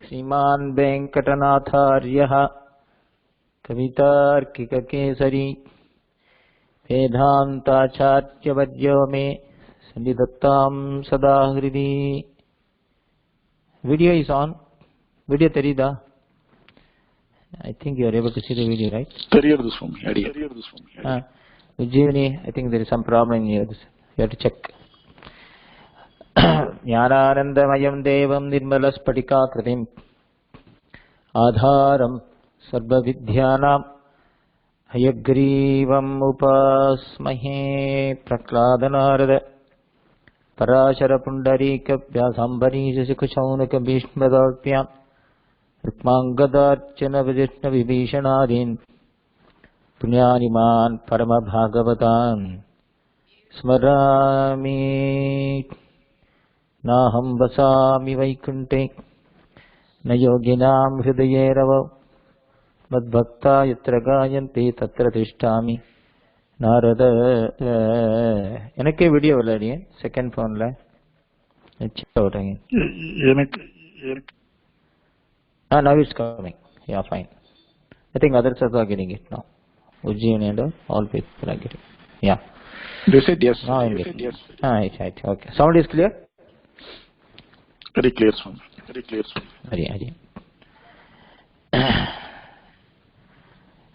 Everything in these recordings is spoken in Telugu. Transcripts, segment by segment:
श्रीमान् वेंकटनाथार्यः कवितार्किककेसरी वेदान्ताचार्यवर्यो मे सन्निधत्तां सदा हृदि. Video is on. Video terida. I think you are able to see the video, right? Teriyadu Swami. Ujjini, I think there is some problem here. You have to check. ज्ञानानन्दमयं देवं निर्मलस्फटिकाकृतिम् आधारं सर्वविद्यानां हयग्रीवम् उपास्महे. प्रह्लादनारद पराशरपुण्डरीकव्यासाम्बरीशशिखशौनक भीष्मदाभ्यां रुक्माङ्गदार्चन विभीषणादीन् पुण्यानिमान् परमभागवतान् स्मरामि. नाहं वसामि वैकुण्ठे न योगिनां हृदये रवौ मद्भक्ता यत्र गायन्ति तत्र तिष्ठामि. नारद எனக்கு வீடியோ விளையாடியே செகண்ட் ஃபோன்ல check out again. Now it's coming. Yeah, fine. I think others are getting it now. Ujjini and all people are getting it. Yeah. They said yes. Now I'm getting it. Right. Okay. Sound is clear? Very clear, Swami. Hari.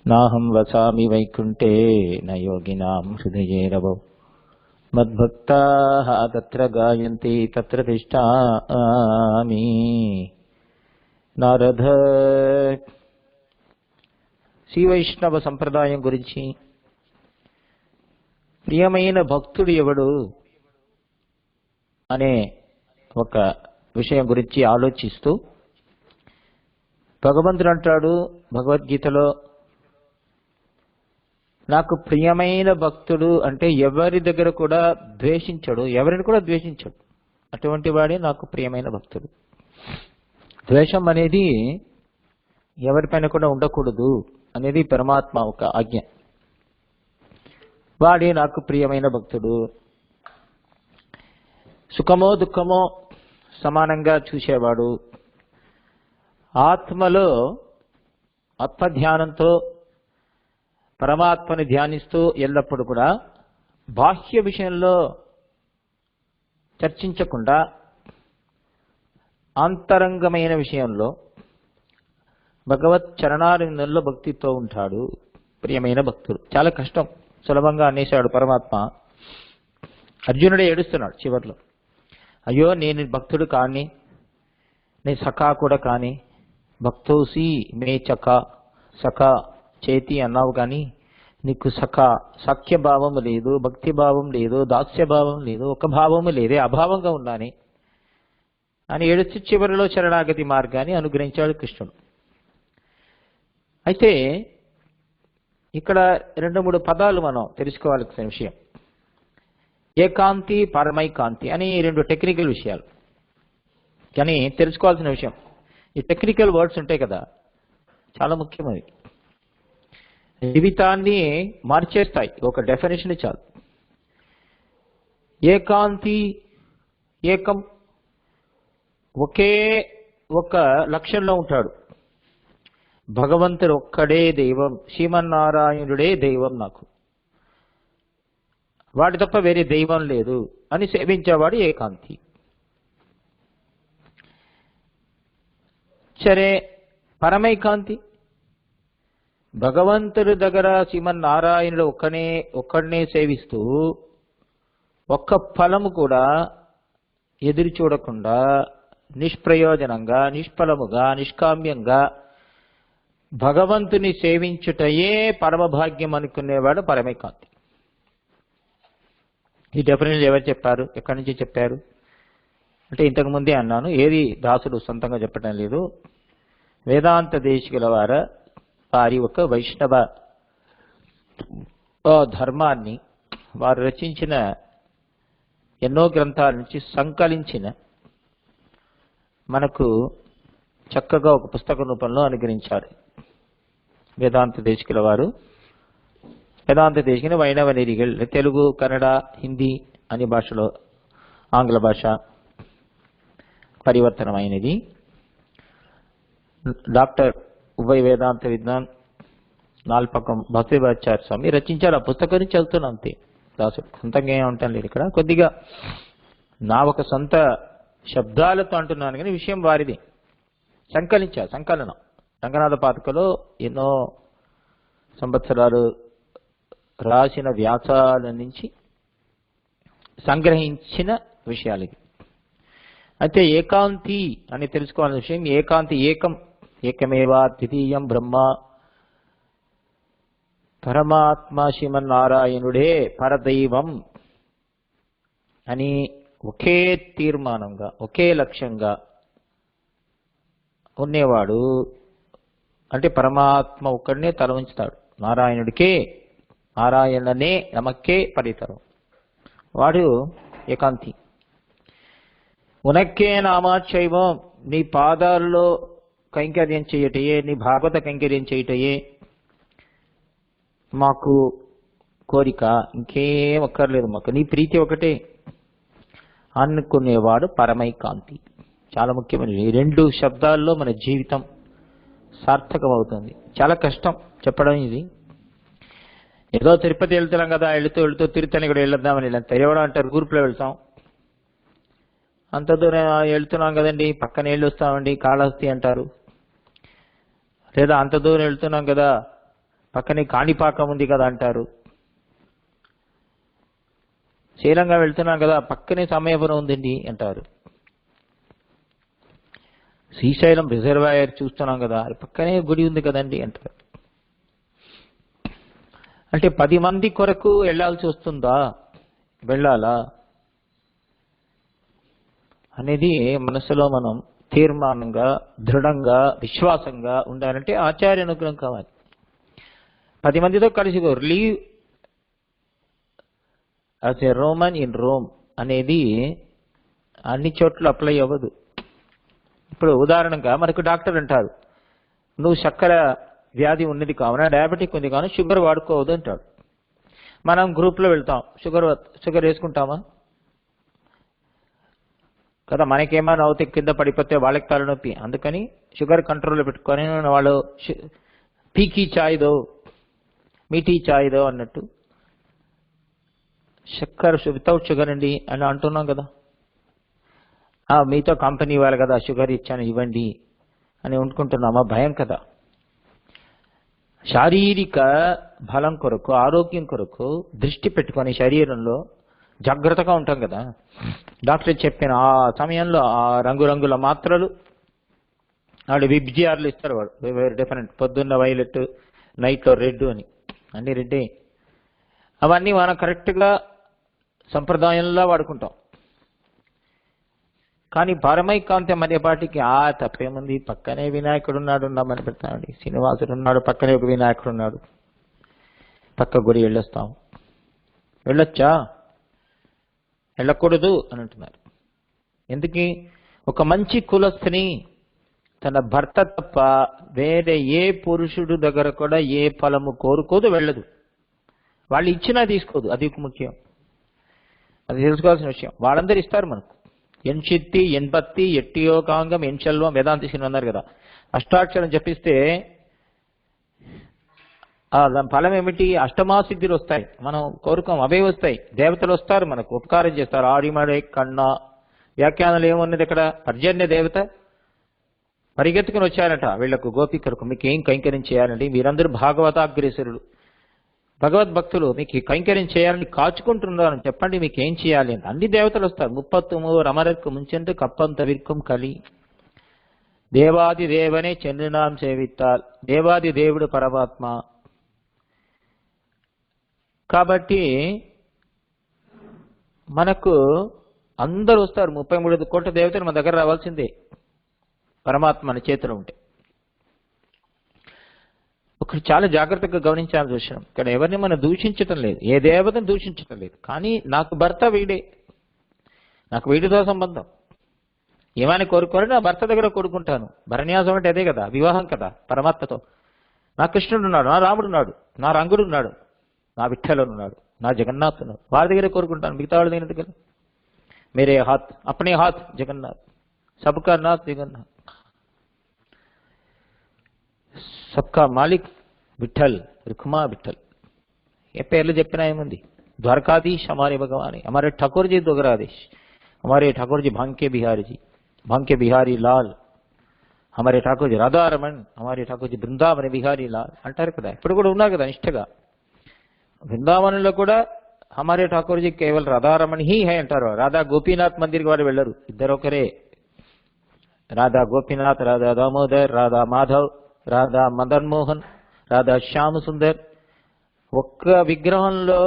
नाहं वसामि वैकुण्ठे न योगिनां हृदये रवौ मद्भक्ताः तत्र गायन्ति तत्र तिष्ठामि. నారద శ్రీ వైష్ణవ సంప్రదాయం గురించి ప్రియమైన భక్తుడు ఎవడు అనే ఒక విషయం గురించి ఆలోచిస్తూ భగవంతుడు అంటాడు భగవద్గీతలో, నాకు ప్రియమైన భక్తుడు అంటే ఎవరి దగ్గర కూడా ద్వేషించడు, ఎవరిని కూడా ద్వేషించడు, అటువంటి వాడే నాకు ప్రియమైన భక్తుడు. ద్వేషం అనేది ఎవరిపైన కూడా ఉండకూడదు అనేది పరమాత్మ ఒక ఆజ్ఞ. వాడే నాకు ప్రియమైన భక్తుడు. సుఖమో దుఃఖమో సమానంగా చూసేవాడు, ఆత్మలో ఆత్మధ్యానంతో పరమాత్మని ధ్యానిస్తూ ఎల్లప్పుడూ కూడా బాహ్య విషయంలో చర్చించకుండా అంతరంగమైన విషయంలో భగవత్ చరణారవిందంలో భక్తితో ఉంటాడు ప్రియమైన భక్తుడు. చాలా కష్టం, సులభంగా అనేశాడు పరమాత్మ. అర్జునుడే ఏడుస్తున్నాడు చివర్లో, అయ్యో నేను భక్తుడు కాని, నేను సఖా కూడా కాని, భక్తోసి మే చకా సఖా చేతి అన్నావు కానీ నీకు సఖ్య భావం లేదు, భక్తి భావం లేదు, దాస్య భావం లేదు, ఒక భావము లేదే, అభావంగా ఉన్నానే అని ఏడుస్తూ చివరిలో శరణాగతి మార్గాన్ని అనుగ్రహించాడు కృష్ణుడు. అయితే ఇక్కడ 2-3 పదాలు మనం తెలుసుకోవాల్సిన విషయం. ఏకాంతి, పరమైకాంతి అని 2 టెక్నికల్ విషయాలు. కానీ తెలుసుకోవాల్సిన విషయం, ఈ టెక్నికల్ వర్డ్స్ ఉంటాయి కదా, చాలా ముఖ్యమైనవి, జీవితాన్ని మార్చేస్తాయి. ఒక డెఫినేషన్ చాలు. ఏకాంతి, ఏకం, ఒకే ఒక లక్ష్యంలో ఉంటాడు. భగవంతుడు ఒక్కడే దైవం, శ్రీమన్నారాయణుడే దైవం, నాకు వాడి తప్ప వేరే దైవం లేదు అని సేవించేవాడు ఏకాంతి. సరే, పరమైకాంతి, భగవంతుడి దగ్గర శ్రీమన్నారాయణుడు ఒక్కడనే సేవిస్తూ ఒక్క ఫలము కూడా ఎదురు చూడకుండా నిష్ప్రయోజనంగా, నిష్ఫలముగా, నిష్కామ్యంగా భగవంతుని సేవించుటయే పరమభాగ్యం అనుకునేవాడు పరమైకాంతి. ఈ డెఫినేషన్ ఎవరు చెప్పారు, ఎక్కడి నుంచి చెప్పారు? అంటే ఇంతకు ముందే అన్నాను, ఏది దాసుడు సొంతంగా చెప్పడం లేదు. వేదాంత దేశికుల వారి ఒక వైష్ణవ ధర్మాన్ని వారు రచించిన ఎన్నో గ్రంథాల నుంచి సంకలించిన మనకు చక్కగా ఒక పుస్తక రూపంలో అనుగ్రహించారు. వేదాంత దేశికుల వారు వేదాంత దేశికుని వైణవ నిరిగల్, తెలుగు, కన్నడ, హిందీ అన్ని భాషలో, ఆంగ్ల భాష పరివర్తనమైనది. డాక్టర్ ఉభయ వేదాంత విద్వాన్ నాల్పకం భక్తిభాచార్య స్వామి రచించారు. ఆ పుస్తకాన్ని చదువుతున్నా అంతే. దాసుడు సొంతంగా ఏం ఉంటాను లేదు ఇక్కడ, కొద్దిగా నా ఒక సొంత శబ్దాలతో అంటున్నాను కానీ విషయం వారిది. సంకలించారు, సంకలనం. రంగనాథ పాదుకలో ఎన్నో సంవత్సరాలు రాసిన వ్యాసాల నుంచి సంగ్రహించిన విషయాలు ఇవి. అయితే ఏకాంతి అని తెలుసుకోవాల్సిన విషయం, ఏకాంతి ఏకమేవా ద్వితీయం బ్రహ్మ, పరమాత్మ శ్రీమన్నారాయణుడే పరదైవం అని ఒకే తీర్మానంగా ఒకే లక్ష్యంగా ఉండేవాడు. అంటే పరమాత్మ ఒక్కడనే తల ఉంచుతాడు, నారాయణనే నమక్కే పరితరం, వాడు ఏకాంతి. ఉనక్కే నామాచైవం, నీ పాదాల్లో కైంకర్యం చేయటయే, నీ భాగవత కైంకర్యం చేయటయే మాకు కోరిక, ఇంకేం అక్కర్లేదు మాకు, నీ ప్రీతి ఒకటే అనుకునేవాడు పరమైకాంతి. చాలా ముఖ్యమైనది. ఈ రెండు శబ్దాల్లో మన జీవితం సార్థకం అవుతుంది. చాలా కష్టం చెప్పడం ఇది. ఏదో తిరుపతి వెళ్తున్నాం కదా, వెళుతూ తిరుతని కూడా వెళ్ళొద్దామని తెలియడం అంటారు, గ్రూప్లో వెళ్తాం. అంత దూరం వెళ్తున్నాం కదండి, పక్కన వెళ్ళి వస్తామండి కాళహస్తి అంటారు. లేదా అంత దూరం వెళ్తున్నాం కదా, పక్కనే కాణిపాకం ఉంది కదా అంటారు. శ్రీలంక వెళ్తున్నాం కదా, పక్కనే సమయపురం ఉందండి అంటారు. శ్రీశైలం రిజర్వాయర్ చూస్తున్నాం కదా, పక్కనే గుడి ఉంది కదండి అంటారు. అంటే 10 మంది కొరకు వెళ్ళాల్సి వస్తుందా, వెళ్ళాలా అనేది మనసులో మనం తీర్మానంగా, దృఢంగా, విశ్వాసంగా ఉండాలంటే ఆచార్య అనుగ్రహం కావాలి. 10 మందితో కలిసి leave as a Roman in Rome అనేది అన్ని చోట్ల అప్లై అవ్వదు. ఇప్పుడు ఉదాహరణగా మనకు డాక్టర్ అంటారు, నువ్వు చక్కెర వ్యాధి ఉన్నది కావున, డయాబెటిక్ ఉంది కావున షుగర్ వాడుకోవద్దు అంటాడు. మనం గ్రూప్లో వెళ్తాం, షుగర్ వేసుకుంటామా కదా, మనకేమైనా అవుతే కింద పడిపోతే వాళ్ళకి తలనొప్పి, అందుకని షుగర్ కంట్రోల్లో పెట్టుకొని వాళ్ళు పీకీ చాయ్ దో, మీఠీ చాయ్ దో అన్నట్టు షుగర్ వితౌట్ షుగర్ అండి అని అంటున్నాం కదా. మీతో కంపెనీ వాళ్ళు కదా షుగర్ ఇచ్చాను ఇవ్వండి అని వండుకుంటున్నామా, భయం కదా. శారీరక బలం కొరకు, ఆరోగ్యం కొరకు దృష్టి పెట్టుకొని శరీరంలో జాగ్రత్తగా ఉంటాం కదా. డాక్టర్ చెప్పిన ఆ సమయంలో ఆ రంగురంగుల మాత్రలు, వాడు విబ్జిఆర్లు ఇస్తారు, వాడు డిఫరెంట్, పొద్దున్న వైలెట్, నైట్లో రెడ్ అని, అన్ని రెడ్డే. అవన్నీ మనం కరెక్ట్గా సంప్రదాయంలో వాడుకుంటాం. కానీ పరమైకాంతం అనేపాటికి తప్పేముంది, పక్కనే వినాయకుడు ఉన్నాడు, ఉన్నామని పెడతామండి. శ్రీనివాసుడు ఉన్నాడు, పక్కనే ఒక వినాయకుడు ఉన్నాడు, పక్క గుడి వెళ్ళొస్తాం. వెళ్ళొచ్చా, వెళ్ళకూడదు అని అంటున్నారు. ఎందుకు? ఒక మంచి కులస్త్రీ తన భర్త తప్ప వేరే ఏ పురుషుడు దగ్గర కూడా ఏ ఫలము కోరుకోదు, వెళ్ళదు. వాళ్ళు ఇచ్చినా తీసుకోదు, అది ముఖ్యం. అది తెలుసుకోవాల్సిన విషయం. వాళ్ళందరూ ఇస్తారు మనకు. ఎన్చిత్తి ఎన్పత్తి ఎట్టియోకాంగం ఎన్చెల్వం వేదాంతి శ్రీ అన్నారు కదా. అష్టాక్షరం జపిస్తే దాని ఫలం ఏమిటి? అష్టమాసిద్ధులు వస్తాయి. మనం కోరుకోం, అవే వస్తాయి. దేవతలు వస్తారు, మనకు ఉపకారం చేస్తారు. ఆడిమడే కన్నా వ్యాఖ్యానాలు ఏమున్నది ఇక్కడ? పర్జన్య దేవత పరిగెత్తుకుని వచ్చారట వీళ్లకు, గోపికలకు, మీకు ఏం కైంకర్యం చేయాలండి, మీరందరూ భాగవతాగ్రేసరులు, భగవద్భక్తులు, మీకు కైంకర్యం చేయాలని కాచుకుంటున్నారని చెప్పండి, మీకు ఏం చేయాలి అని. అన్ని దేవతలు వస్తారు. 33 అమరకు ముంచెందు కప్పం తవిర్కం కలి దేవాది దేవనే చంద్రనాం సేవిత్తాల్, దేవాది దేవుడు పరమాత్మ. కాబట్టి మనకు అందరూ వస్తారు. 33 కోట్ల దేవతలు మన దగ్గర రావాల్సిందే పరమాత్మ మన చేతిలో ఉంటే. ఒకటి చాలా జాగ్రత్తగా గమనించాల్సిన విషయం, ఇక్కడ ఎవరిని మనం దూషించటం లేదు, ఏ దేవతను దూషించటం లేదు. కానీ నాకు భర్త వీడే, నాకు వీడితో సంబంధం. ఏమని కోరుకోవాలి, నా భర్త దగ్గర కోరుకుంటాను. భరణ్యాసం అంటే అదే కదా, వివాహం కదా పరమాత్మతో. నా కృష్ణుడు ఉన్నాడు, నా రాముడు ఉన్నాడు, నా రంగుడు ఉన్నాడు, నా విఠలుడు ఉన్నాడు, నా జగన్నాథ్ ఉన్నాడు. వారి దగ్గర కోరుకుంటాను, మిగతా వాళ్ళ దగ్గర. मेरे हाथ अपने हाथ जगन्नाथ, सबका नाथ जगन्नाथ, सबका मालिक विठल, रुक्मा विठल. ये पहले చెప్పినా ఏముంది, द्वारकाधीश हमारे भगवान है, हमारे ठाकुर जी द्वारकाधीश, हमारे ठाकुर जी भांके बिहारी जी, भांके बिहारी लाल, हमारे ठाकुर जी राधा रमन, हमारे ठाकुर जी బృందావన బిహారీ లాల్ అంటారు కదా. ఇప్పుడు కూడా ఉన్నారు కదా నిష్ఠగా. బృందావనంలో కూడా हमारे ठाकुर जी केवल राधा रमन ही है अंटाరు. राधा गोपीनाथ मंदिर की वाले వెళ్ళరు, ఇద్దరొకరే. राधा गोपीनाथ, राधा दामोदर, राधा माधव, राधा మదన్ మోహన్, రాధా శ్యామ్ సుందర్. ఒక్క విగ్రహంలో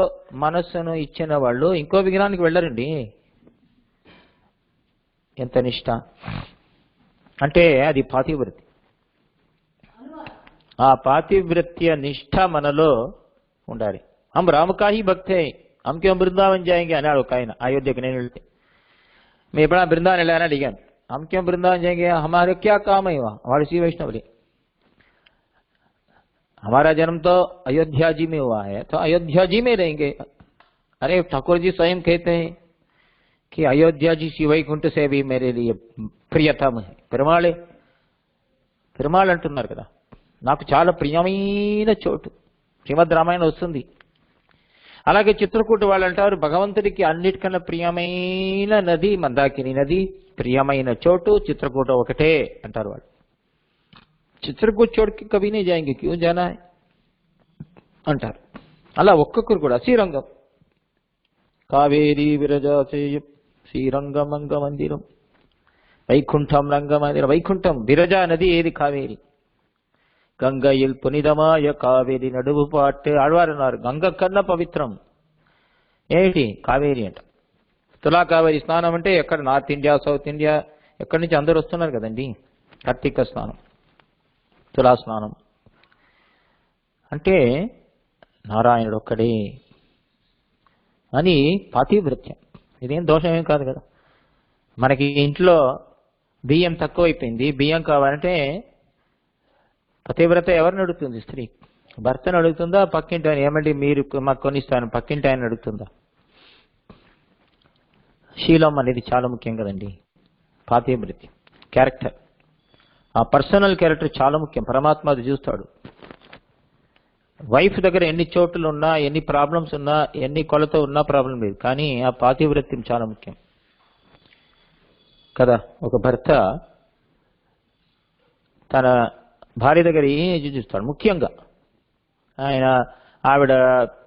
మనస్సును ఇచ్చిన వాళ్ళు ఇంకో విగ్రహానికి వెళ్ళరండి. ఎంత నిష్ఠ అంటే అది పాతివ్రత్యం. ఆ పాతివ్రత్య నిష్ఠ మనలో ఉండాలి. हम राम का ही भक्त है, हम क्यों वृंदावन जाएंगे అన్నాడు ఒక ఆయన అయోధ్యకు. నేను వెళ్తే मैं बड़ा वृंदावन వెళ్ళాను అడిగాను, हम क्यों वृंदावन जाएंगे, हमारे क्या काम है वहाँ. हमारे श्री वैष्णव, हमारा जन्म तो अयोध्या जी में हुआ है, तो अयोध्या जी में रहेंगे. अरे ठाकुर जी स्वयं कहते हैं कि अयोध्या जी श्री वैकुंठ से भी मेरे लिए प्रियतम है. పెరుమాళ్ అంటున్నారు కదా, నాకు చాలా ప్రియమైన చోటు. శ్రీమద్ రామాయణం వస్తుంది. అలాగే చిత్రకూట వాళ్ళు అంటారు, భగవంతుడికి అన్నిటికన్నా ప్రియమైన నది మందాకిని నది, ప్రియమైన చోటు చిత్రకూట ఒకటే అంటారు వాళ్ళు. చిత్రకూట చోటుకి కవి నే జాయింగే, క్యూ జానా హై అంటారు. అలా ఒక్కొక్కరు కూడా. శ్రీరంగం, కావేరీ విరజాసేయం శ్రీరంగమంగ మందిరం, వైకుంఠం రంగమందిరం. వైకుంఠం విరజా నది ఏది, కావేరి. గంగయిల్ పునిదమాయ కావేరి నడువు పాటే ఆడవారన్నారు. గంగ కన్నా పవిత్రం ఏంటి, కావేరి అంట. తులా కావేరి స్నానం అంటే ఎక్కడ, నార్త్ ఇండియా, సౌత్ ఇండియా, ఎక్కడి నుంచి అందరూ వస్తున్నారు కదండి. కార్తీక స్నానం, తులా స్నానం అంటే నారాయణుడు ఒక్కడే అని పాతివ్రత్యం. ఇదేం దోషం ఏం కాదు కదా. మనకి ఇంట్లో బియ్యం తక్కువైపోయింది, బియ్యం కావాలంటే పతివ్రత ఎవరిని అడుగుతుంది? స్త్రీ భర్తను అడుగుతుందా, పక్కింటి ఆయన ఏమండి మీరు మాకు కొనిస్తాను పక్కింటి ఆయన అడుగుతుందా? శీలం అనేది చాలా ముఖ్యం కదండి. పాతివ్రత్యం, క్యారెక్టర్, ఆ పర్సనల్ క్యారెక్టర్ చాలా ముఖ్యం. పరమాత్మ అది చూస్తాడు. వైఫ్ దగ్గర ఎన్ని చోట్లు ఉన్నా, ఎన్ని ప్రాబ్లమ్స్ ఉన్నా, ఎన్ని కొలతో ఉన్నా ప్రాబ్లం లేదు, కానీ ఆ పాతివ్రత్యం చాలా ముఖ్యం కదా. ఒక భర్త తన భార్య దగ్గర ఏం చూస్తాడు ముఖ్యంగా. ఆవిడ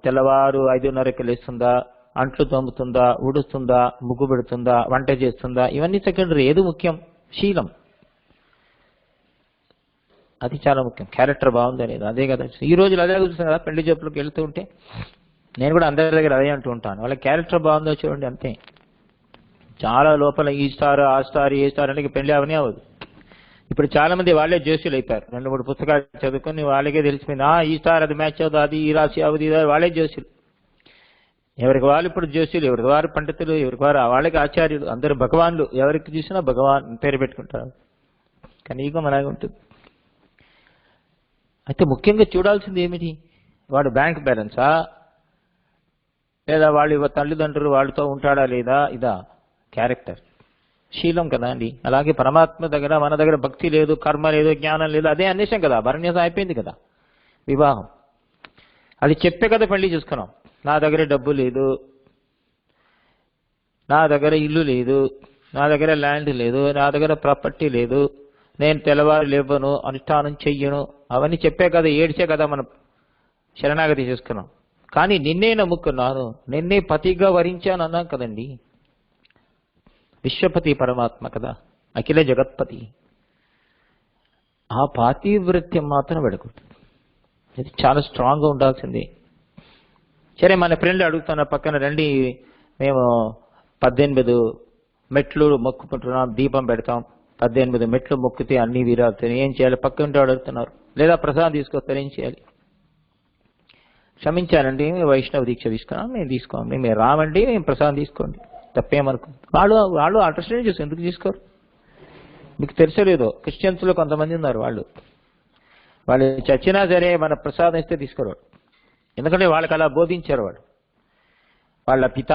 తెల్లవారు 5:30కి లేస్తుందా, అంట్లు తోముతుందా, ఉడుస్తుందా, ముగ్గు పెడుతుందా, వంట చేస్తుందా, ఇవన్నీ సెకండరీ. ఏది ముఖ్యం? శీలం. అది చాలా ముఖ్యం. క్యారెక్టర్ బాగుంది అనేది అదే కదా. ఈ రోజులు అదే చూస్తాం కదా, పెళ్లి జప్పులకు వెళ్తూ ఉంటే. నేను కూడా అందరి దగ్గర అదే అంటూ ఉంటాను, వాళ్ళ క్యారెక్టర్ బాగుందో చూడండి అంతే. చాలా లోపల ఈ స్టార్, ఆ స్టార్, ఏ స్టార్ అంటే పెళ్లి అవనే అవ్వదు. ఇప్పుడు చాలా మంది వాళ్ళే జోస్యులు అయిపోయారు. 2-3 పుస్తకాలు చదువుకొని వాళ్ళకే తెలిసిపోయింది, ఈ స్టార్ అది మ్యాచ్ అవుతుంది, అది ఈ రాశి అవుతుంది, వాళ్ళే జోస్యులు. ఎవరికి వాళ్ళు ఇప్పుడు జోస్యులు, ఎవరికి వారు పండితులు, ఎవరికి వారు వాళ్ళకి ఆచార్యులు, అందరూ భగవాన్లు. ఎవరికి చూసినా భగవాన్ పేరు పెట్టుకుంటారు. కానీ ఈగో అలాగే ఉంటుంది. అయితే ముఖ్యంగా చూడాల్సింది ఏమిటి? వాడు బ్యాంక్ బ్యాలెన్సా, లేదా వాళ్ళు తల్లిదండ్రులు వాళ్ళతో ఉంటాడా లేదా, ఇదా క్యారెక్టర్, శీలం కదా అండి. అలాగే పరమాత్మ దగ్గర మన దగ్గర భక్తి లేదు, కర్మ లేదు, జ్ఞానం లేదు, అదే అన్వేషం కదా. భరణ్యాసం అయిపోయింది కదా. వివాహం అది చెప్పే కదా పెళ్లి చేసుకున్నాం. నా దగ్గర డబ్బు లేదు, నా దగ్గర ఇల్లు లేదు, నా దగ్గర ల్యాండ్ లేదు, నా దగ్గర ప్రాపర్టీ లేదు, నేను తెల్లవారు లేవను, అనుష్ఠానం చెయ్యను, అవన్నీ చెప్పే కదా, ఏడ్చే కదా మనం శరణాగతి చేసుకున్నాం. కానీ నిన్నే నమ్ముకున్నాను, నిన్నే పతిగా వరించాను అన్నాం కదండి. విశ్వపతి పరమాత్మ కదా, అఖిల జగత్పతి. ఆ పాతివ్రత్యం మాత్రం పెడకూడదు. ఇది చాలా స్ట్రాంగ్గా ఉండాల్సిందే. సరే, మన ఫ్రెండ్ అడుగుతున్న పక్కన రండి, మేము 18 మెట్లు మొక్కుకుంటున్నాం, దీపం పెడతాం, 18 మెట్లు మొక్కితే అన్ని వీరాలుతాయి, ఏం చేయాలి? పక్కన అడుగుతున్నారు. లేదా ప్రసాదం తీసుకొస్తారు, ఏం చేయాలి? క్షమించానండి, వైష్ణవ దీక్ష తీసుకున్నాం, మేము తీసుకోండి, మేము రామండి, మేము ప్రసాదం తీసుకోండి, తప్పేమనుకో. వాళ్ళు అండర్స్టాండ్ చేస్తారు, ఎందుకు తీసుకోరు? మీకు తెలిసలేదో, క్రిస్టియన్స్లో కొంతమంది ఉన్నారు, వాళ్ళు చచ్చినా సరే మన ప్రసాదం ఇస్తే తీసుకోరు. ఎందుకంటే వాళ్ళకి అలా బోధించారు వాళ్ళ పిత.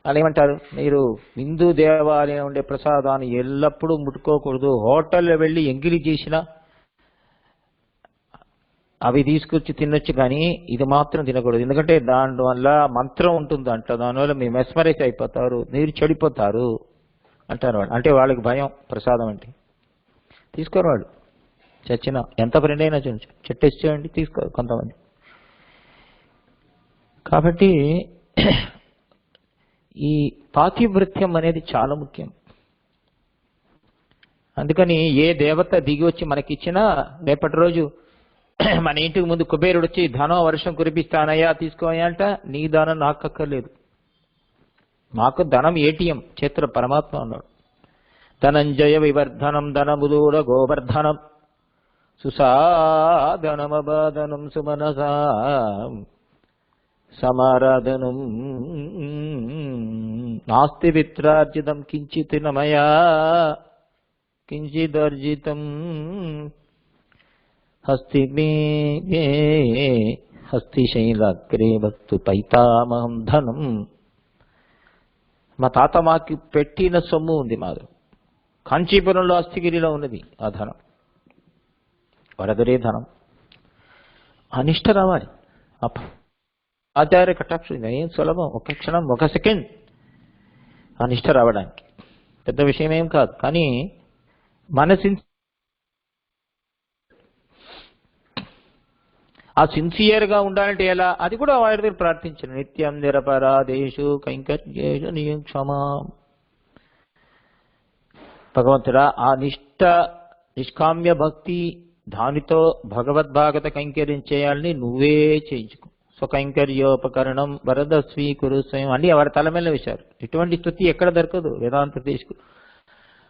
వాళ్ళు ఏమంటారు? మీరు హిందూ దేవాలయం ఉండే ప్రసాదాన్ని ఎల్లప్పుడూ ముట్టుకోకూడదు, హోటల్లో వెళ్ళి ఎంగిలి చేసినా అవి తీసుకొచ్చి తినొచ్చు, కానీ ఇది మాత్రం తినకూడదు, ఎందుకంటే దానివల్ల మంత్రం ఉంటుంది అంట, దానివల్ల మీరు మెస్మరైజ్ అయిపోతారు, మీరు చెడిపోతారు అంటారు వాళ్ళు. అంటే వాళ్ళకి భయం ప్రసాదం అంటే. తీసుకోరు వాళ్ళు, చచ్చినా ఎంత ఫ్రెండ్ అయినా చెట్టేసి చేయండి, తీసుకోరు కొంతమంది. కాబట్టి ఈ పాతివృత్యం అనేది చాలా ముఖ్యం. అందుకని ఏ దేవత దిగి వచ్చి మనకిచ్చినా రేపటి రోజు మన ఇంటికి ముందు కుబేరుడు వచ్చి ధనం వర్షం కురిపిస్తానయ్యా తీసుకోయా అంట, నీ ధనం నాకు అక్కర్లేదు, మాకు ధనం ఏటీఎం చేతుల పరమాత్మ ఉన్నాడు. ధనంజయ వివర్ధనం ధనముదూర గోవర్ధనం సుసాధనమబాధనం సుమనసా సమారాధనం నాస్తి విత్రార్జితం కించిత్ నమయా కించిదర్జితం హస్తి మే హస్తిశైలాగ్రే భక్తు పైతామహం ధనం. మా తాత మాకి పెట్టిన సొమ్ము ఉంది, మాది కాంచీపురంలో అస్థిగిరిలో ఉన్నది ఆ ధనం, వరదరే ధనం. అనిష్ట రావాలి, ఆచార్య కటాక్షం ఏం సులభం, ఒక క్షణం ఒక సెకండ్ అనిష్ట రావడానికి పెద్ద విషయం ఏం కాదు. కానీ మన ఆ సిన్సియర్గా ఉండాలంటే ఎలా? అది కూడా వాడి దగ్గర ప్రార్థించను. నిత్యం నిరపరాధేషు కైంకర్యేషు నిక్షమా. భగవంతుడా, ఆ నిష్కామ్య భక్తి, దానితో భగవద్భాగత కైంకర్యం చేయాలని నువ్వే చేయించుకో. స్వకైంకర్యోపకరణం వరద స్వీకురు స్వయం అని వారి తల మీద వేశారు. ఇటువంటి స్తుతి ఎక్కడ దొరకదు వేదాంత దేశకు.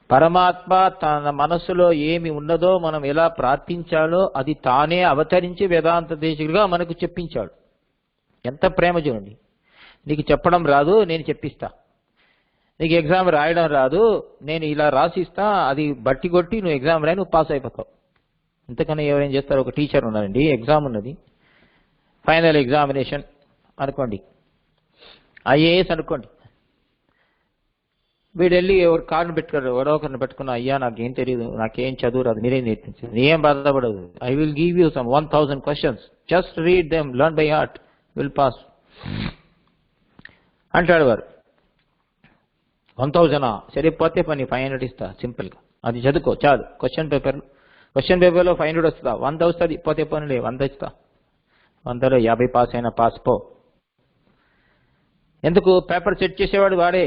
పరమాత్మ తన మనసులో ఏమి ఉన్నదో మనం ఎలా ప్రార్థించాలో అది తానే అవతరించి వేదాంత దేశకుడిగా మనకు చెప్పించాడు. ఎంత ప్రేమ చూడండి. నీకు చెప్పడం రాదు, నేను చెప్పిస్తా. నీకు ఎగ్జామ్ రాయడం రాదు, నేను ఇలా రాసిస్తా, అది బట్టి కొట్టి నువ్వు ఎగ్జామ్ రాయి, నువ్వు పాస్ అయిపోతావు. ఇంతకన్నా ఎవరేం చేస్తారు? ఒక టీచర్ ఉన్నారండి, ఎగ్జామ్ ఉన్నది, ఫైనల్ ఎగ్జామినేషన్ అనుకోండి, ఐఏఎస్ అనుకోండి. వీడు వెళ్ళి ఎవరు కార్డును పెట్టుకోరు, ఎవరో ఒకరిని పెట్టుకున్నా, అయ్యా నాకేం తెలియదు, నాకేం చదువు రాదు, మీరేం నేర్పించారు, నేనేం బాధపడదు, I will give you some 1000 questions, just read them, learn by heart, will pass అంటాడు వారు. 1000 సరిపోతే పని 500 ఇస్తా, సింపుల్గా అది చదువుకో చాలు. క్వశ్చన్ పేపర్లో 500 వస్తుందా? 100 వస్తుంది, పోతే పనులే 100 ఇస్తా, 100లో 50 పాస్ అయినా పాస్ పో. ఎందుకు? పేపర్ సెట్ చేసేవాడు వాడే,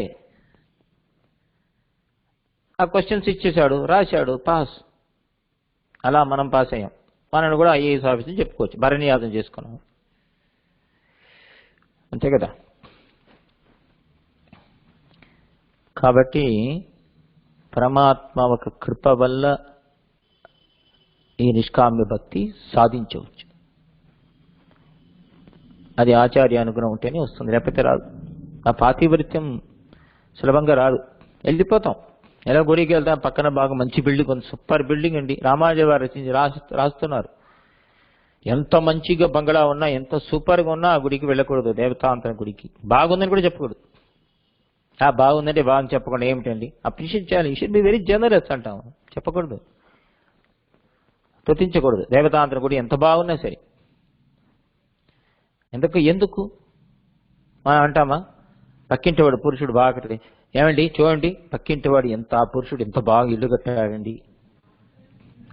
ఆ క్వశ్చన్స్ ఇచ్చేసాడు, రాశాడు, పాస్. అలా మనం పాస్ అయ్యాం. మనల్ని కూడా ఐఏఎస్ ఆఫీసర్ చెప్పుకోవచ్చు, భరణీయాదం చేసుకున్నాం, అంతే కదా. కాబట్టి పరమాత్మ ఒక కృప వల్ల ఈ నిష్కామ్య భక్తి సాధించవచ్చు. అది ఆచార్య అనుగ్రహం ఉంటేనే వస్తుంది, లేకపోతే రాదు. ఆ పాతివృత్యం సులభంగా రాదు. వెళ్ళిపోతాం, ఎలా గుడికి వెళ్తాం, పక్కన బాగా మంచి బిల్డింగ్ ఉంది, సూపర్ బిల్డింగ్ అండి, రామానుజ వారు రచించి రాస్తున్నారు. ఎంత మంచిగా బంగళా ఉన్నా, ఎంత సూపర్గా ఉన్నా ఆ గుడికి వెళ్ళకూడదు, దేవతాంతర గుడికి. బాగుందని కూడా చెప్పకూడదు. బాగుందంటే బాగుంది చెప్పకుండా ఏమిటండి, అప్రిషియేట్ చేయాలి. You should be very generous అంటాం, చెప్పకూడదు, స్తుతించకూడదు. దేవతాంతర గుడి ఎంత బాగున్నా సరే. ఎందుకు మనం అంటామా? పక్కింటివాడు పురుషుడు బాగా కట్టది, ఏమండి చూడండి పక్కింటివాడు ఎంత, ఆ పురుషుడు ఎంత బాగా ఇల్లు కట్టాడండి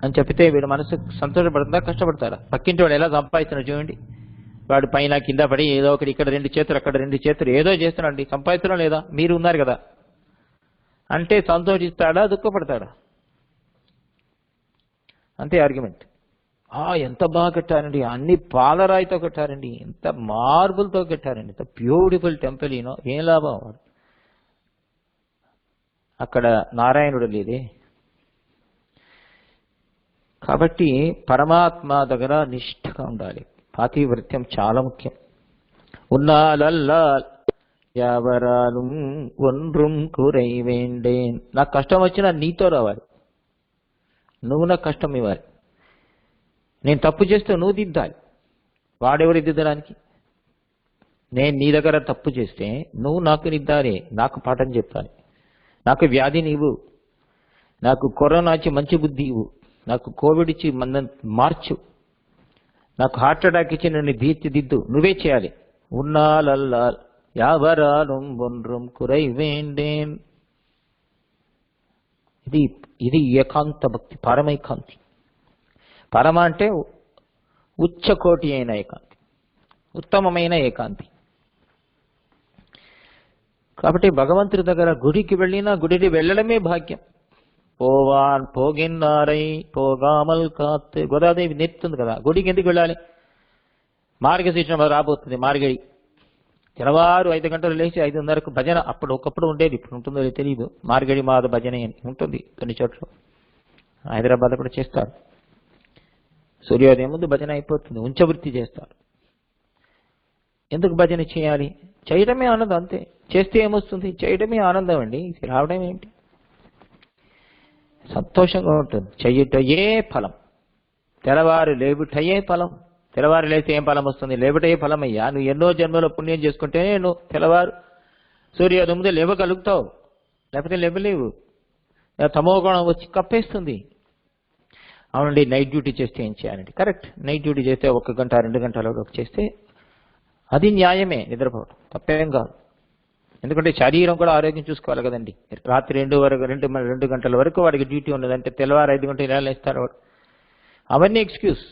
అని చెప్పితే వీడు మనసు సంతోషపడుతుందా, కష్టపడతారా? పక్కింటివాడు ఎలా సంపాదిస్తున్నాడు చూడండి, వాడు పైన కింద పడి ఏదో ఒకటి, ఇక్కడ 2 చేతులు అక్కడ 2 చేతులు ఏదో చేస్తున్నాడు, సంపాదించడం లేదా? మీరు ఉన్నారు కదా అంటే సంతోషిస్తాడా, దుఃఖపడతాడా? అంతే ఆర్గ్యుమెంట్. ఎంత బాగా కట్టారండి, అన్ని పాలరాయితో కట్టారండి, ఎంత మార్బుల్తో కట్టారండి, ఎంత బ్యూటిఫుల్ టెంపుల్, ఏం లాభం? అక్కడ నారాయణుడు లేదే. కాబట్టి పరమాత్మ దగ్గర నిష్ఠగా ఉండాలి. పాతివ్రత్యం చాలా ముఖ్యం. ఉన్నాలల్లా ఎవరాலும் ఒండ్రుం కురై వేండేన్. నాకు కష్టం వచ్చినా నీతో రావాలి, నువ్వు నాకు కష్టం ఇవ్వాలి. నేను తప్పు చేస్తే నువ్వు దిద్దాలి, వాడెవరు దిద్దడానికి? నేను నీ దగ్గర తప్పు చేస్తే నువ్వు నాకు దిద్దాలి, నాకు పాఠం చెప్పాలి. నాకు వ్యాధి నీవు, నాకు కరోనా వచ్చి మంచి బుద్ధి ఇవ్వు, నాకు కోవిడ్ ఇచ్చి మార్చు, నాకు హార్ట్ అటాక్ ఇచ్చి నన్ను తీర్చిదిద్దు, నువ్వే చేయాలి. ఉన్నాలల్లా యావరాலும் ఒండ్రుం కురై వేండేన్. ఇది ఏకాంత భక్తి, పరమైకాంతి. పరమ అంటే ఉచ్చకోటి అయిన ఏకాంతి, ఉత్తమమైన ఏకాంతి. కాబట్టి భగవంతుడి దగ్గర గుడికి వెళ్ళినా గుడికి వెళ్ళడమే భాగ్యం. పోవాన్ పోగిన్నారై పోగామల్ కాత్. గోదాదేవి నేర్పుతుంది కదా గుడికి ఎందుకు వెళ్ళాలి. మార్గశీర్షం రాబోతుంది, మార్గడి తెల్లవారు 5 గంటలు లేచి 5:30కు భజన. ఒకప్పుడు ఉండేది, ఇప్పుడు ఉంటుందో తెలియదు. మార్గడి మాద భజన అని ఉంటుంది కొన్ని చోట్ల, హైదరాబాద్ కూడా చేస్తారు. సూర్యోదయం ముందు భజన అయిపోతుంది, ఉంచవృత్తి చేస్తారు. ఎందుకు భజన చేయాలి? చేయడమే ఆనందం, అంతే. చేస్తే ఏమొస్తుంది? చేయడమే ఆనందం అండి, రావడం ఏంటి? సంతోషంగా ఉంటుంది. చెయ్యటయే ఫలం, తెల్లవారు లేవుటయే ఫలం. తెల్లవారు లేస్తే ఏం ఫలం వస్తుంది? లేవుటయే ఫలం అయ్యా. నువ్వు ఎన్నో జన్మలో పుణ్యం చేసుకుంటేనే నువ్వు తెల్లవారు సూర్యోదయం ముందు లేవగలుగుతావు, లేకపోతే లేవలేవు. తమోగుణం వచ్చి కప్పేస్తుంది. అవునండి, నైట్ డ్యూటీ చేస్తే ఏం చేయాలండి? కరెక్ట్, నైట్ డ్యూటీ చేస్తే 1 గంట 2 గంటల చేస్తే అది న్యాయమే, నిద్రపోవడం తప్పేం కాదు. ఎందుకంటే శరీరం కూడా ఆరోగ్యం చూసుకోవాలి కదండి. రాత్రి 2 గంటల వరకు వాడికి డ్యూటీ ఉన్నదంటే తెల్లవారు 5 గంటలు ఎలా లేస్తారు వాడు? అవన్నీ ఎక్స్క్యూజ్.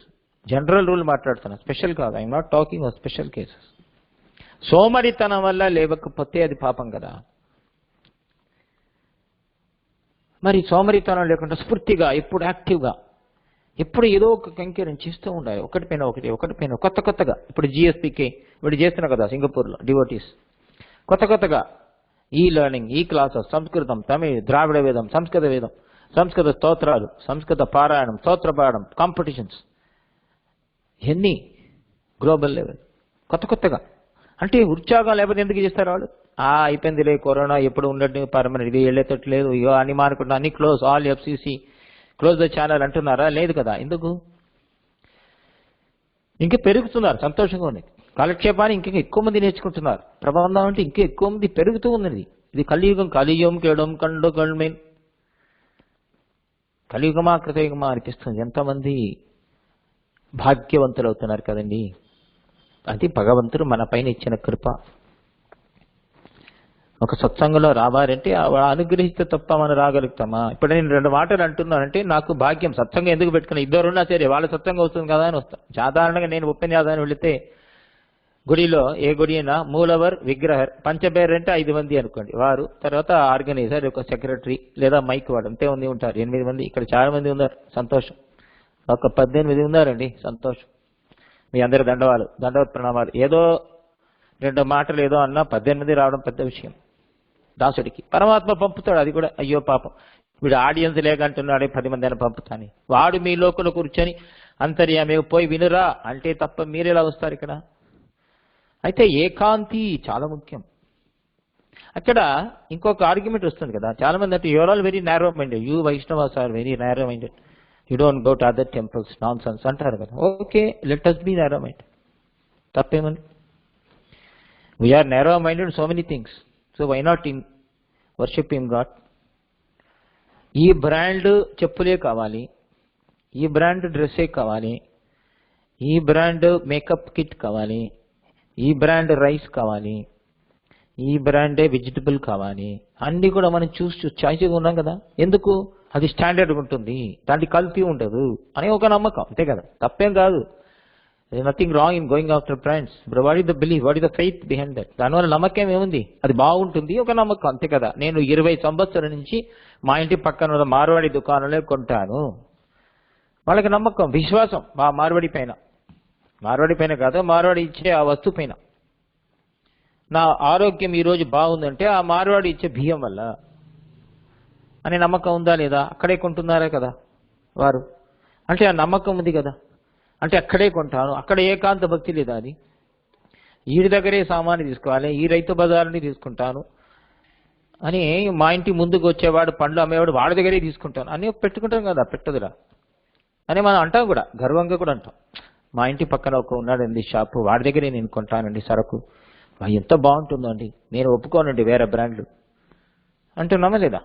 జనరల్ రూల్ మాట్లాడుతున్నా, స్పెషల్ కాదు. I'm not talking of special cases. సోమరితనం వల్ల లేవకపోతే అది పాపం కదా. మరి సోమరితనం లేకుండా స్ఫూర్తిగా ఎప్పుడు యాక్టివ్గా, ఎప్పుడు ఏదో ఒక కంకీరం చేస్తూ ఉండాలి. ఒకటిపైన కొత్తగా. ఇప్పుడు జిఎస్పీకే వీడు చేస్తున్నా కదా సింగపూర్లో, డివోటీస్ కొత్తగా ఈ లెర్నింగ్, ఈ క్లాసెస్, సంస్కృతం, తమిళ్, ద్రావిడ వేదం, సంస్కృత వేదం, సంస్కృత స్తోత్రాలు, సంస్కృత పారాయణం, స్తోత్ర పాఠం, కాంపిటీషన్స్, ఎన్ని గ్లోబల్ లెవెల్ కొత్తగా. అంటే ఉత్సాహం లేకపోతే ఎందుకు చేస్తారు వాళ్ళు? అయిపోయిందిలే కరోనా, ఎప్పుడు ఉన్నట్టు పర్మనెంట్, ఇది వెళ్ళేటట్టు లేదు, ఇగో అని మానుకుంటున్నా, అన్ని close, all FCC close the channel అంటున్నారా? లేదు కదా. ఎందుకు? ఇంకా పెరుగుతున్నారు, సంతోషంగా ఉంది. కాలక్షేపాన్ని ఇంకా ఎక్కువ మంది నేర్చుకుంటున్నారు. ప్రబంధం అంటే ఇంకా ఎక్కువ మంది పెరుగుతూ ఉన్నది. ఇది కలియుగం కేడం కండు కల్మేన్. కలియుగమా కృతయుగమా అనిపిస్తుంది. ఎంతమంది భాగ్యవంతులు అవుతున్నారు కదండి. అది భగవంతుడు మన పైన ఇచ్చిన కృప. ఒక సత్సంగంలో రావాలంటే అనుగ్రహిస్తే తప్ప మనం రాగలుగుతామా? ఇప్పుడు నేను 2 మాటలు అంటున్నానంటే నాకు భాగ్యం. సత్సంగం ఎందుకు పెట్టుకున్నా? 2 ఉన్నా సరే వాళ్ళ సత్సంగం వస్తుంది కదా అని వస్తాం. సాధారణంగా నేను ఉపన్యాసాన్ని వెళితే గుడిలో, ఏ గుడి అయినా మూలవర్ విగ్రహర్ పంచబేర్ అంటే 5 మంది అనుకోండి, వారు తర్వాత ఆర్గనైజర్, ఒక సెక్రటరీ లేదా మైక్ వాడు, అంతే మంది ఉంటారు. 8 మంది. ఇక్కడ చాలా మంది ఉన్నారు, సంతోషం. ఒక 18 ఉన్నారండి, సంతోషం. మీ అందరి దండవత్ ప్రణామాలు. ఏదో 2 మాటలు ఏదో అన్నా 18 రావడం పెద్ద విషయం దాసుడికి. పరమాత్మ పంపుతాడు, అది కూడా అయ్యో పాపం వీడు ఆడియన్స్ లేకంటున్నాడే 10 మంది అని పంపుతాని. వాడు మీ లోపల కూర్చొని అంతర్యామి పోయి వినురా అంటే తప్ప మీరెలా వస్తారు ఇక్కడ? అయితే ఏకాంతి చాలా ముఖ్యం. అక్కడ ఇంకొక ఆర్గ్యుమెంట్ వస్తుంది కదా, చాలా మంది అంటే you are all very narrow minded, you Vaishnavas are very narrow minded, you don't go to other temples, nonsense అంటారు కదా. Okay, let us be narrow minded. తప్పేమని? We are narrow minded so many things, so why not in worship him god? ఈ బ్రాండ్ చెప్పులే కావాలి, ఈ బ్రాండ్ డ్రెస్సే కావాలి, ఈ బ్రాండ్ మేకప్ కిట్ కావాలి, ఈ బ్రాండ్ రైస్ కావాలి, ఈ బ్రాండే వెజిటబుల్ కావాలి, అన్ని కూడా మనం చాయిస్గా ఉన్నాం కదా. ఎందుకు? అది స్టాండర్డ్ ఉంటుంది, దాంట్లో కల్తీ ఉండదు అనే ఒక నమ్మకం, అంతే కదా. తప్పేం కాదు. Nothing wrong in going after brands. What is the belief, what is the faith behind that? దానివల్ల నమ్మకం ఏముంది? అది బాగుంటుంది, ఒక నమ్మకం, అంతే కదా. నేను 20 సంవత్సరాల నుంచి మా ఇంటి పక్కన ఉన్న మార్వాడి దుకాణంలో కొంటాను. వాళ్ళకి నమ్మకం, విశ్వాసం మా మార్వాడి పైన కాదు, మార్వాడి ఇచ్చే ఆ వస్తువు పైన. నా ఆరోగ్యం ఈరోజు బాగుందంటే ఆ మార్వాడి ఇచ్చే బియ్యం వల్ల. అనే నమ్మకం ఉందా లేదా? అక్కడే కొంటున్నారా కదా వారు. అంటే ఆ నమ్మకం ఉంది కదా, అంటే అక్కడే కొంటాను, అక్కడ ఏకాంత భక్తి లేదా? అది వీడి దగ్గరే సామాన్ని తీసుకోవాలి, ఈ రైతు బజార్ని తీసుకుంటాను అని, మా ఇంటి ముందుకు వచ్చేవాడు పండ్లు అమ్మేవాడు వాడి దగ్గరే తీసుకుంటాను అని పెట్టుకుంటాం కదా, పెట్టదురా అని మనం అంటాం కూడా, గర్వంగా కూడా అంటాం. మా ఇంటి పక్కన ఒక ఉన్నాడండి షాపు, వాడి దగ్గరే నేను కొంటానండి సరకు, ఎంత బాగుంటుందో అండి, నేను ఒప్పుకోనండి వేరే బ్రాండ్లు అంటున్నామా లేదా?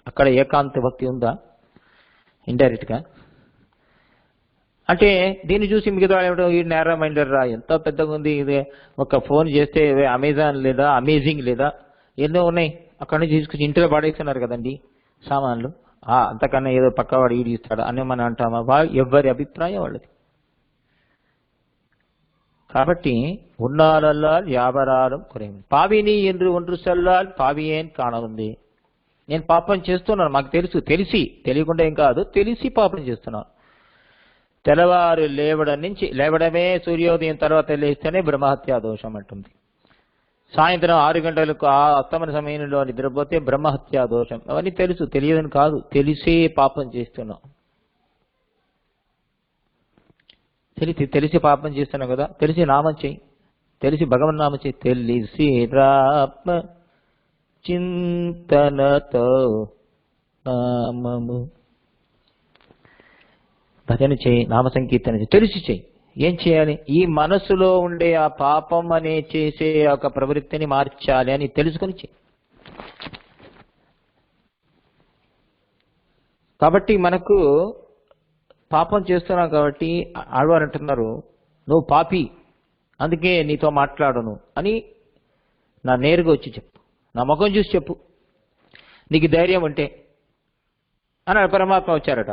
అక్కడ ఏకాంత భక్తి ఉందా? ఇండైరెక్ట్గా. అంటే దీన్ని చూసి మిగతా ఏమిటో ఈ నేరా మైండర్ రా, ఎంత పెద్దగా ఉంది ఇది, ఒక ఫోన్ చేస్తే అమెజాన్ లేదా, అమేజింగ్ లేదా, ఎన్నో ఉన్నాయి, అక్కడి నుంచి తీసుకొచ్చి ఇంట్లో పడేస్తున్నారు కదండి సామాన్లు, అంతకన్నా ఏదో పక్కవాడు ఈడు ఇస్తాడు అని మనం అంటామా? ఎవరి అభిప్రాయం వాళ్ళది. కాబట్టి ఉన్నాళ్ళల్లాల్ యావరాలం కురేమి పావిని என்று ఒன்று சொல்லால் పావియేన్ కాణవుంది. నేను పాపం చేస్తున్నాను, మాకు తెలుసు, తెలియకుండా ఏం కాదు, తెలిసి పాపం చేస్తున్నాను. తెల్లవారు లేవడమే సూర్యోదయం తర్వాత లేస్తేనే బ్రహ్మహత్యా దోషం అంటుంది. సాయంత్రం 6 గంటలకు అస్తమన సమయంలో నిద్రపోతే బ్రహ్మహత్యా దోషం. అవన్నీ తెలుసు, తెలియదని కాదు, తెలిసే పాపం చేస్తున్నాం. తెలిసి పాపం చేస్తున్నాం కదా, తెలిసి నామం చెయ్యి, తెలిసి భగవన్ నామం చెయ్యి. తెలిసి రామ చింతనతో నామము భజన చేయి, నామ సంకీర్తన చేయి, తెలిసి చేయి. ఏం చేయాలి? ఈ మనసులో ఉండే ఆ పాపం అనే చేసే ఒక ప్రవృత్తిని మార్చాలి అని తెలుసుకొని చేయి. కాబట్టి మనకు పాపం చేస్తున్నాం కాబట్టి ఆడవారు అంటున్నారు, నువ్వు పాపి, అందుకే నీతో మాట్లాడను అని నా నేరుగా వచ్చి చెప్పు, నా ముఖం చూసి చెప్పు, నీకు ధైర్యం ఉంటే అన్నాడు. పరమాత్మ వచ్చారట,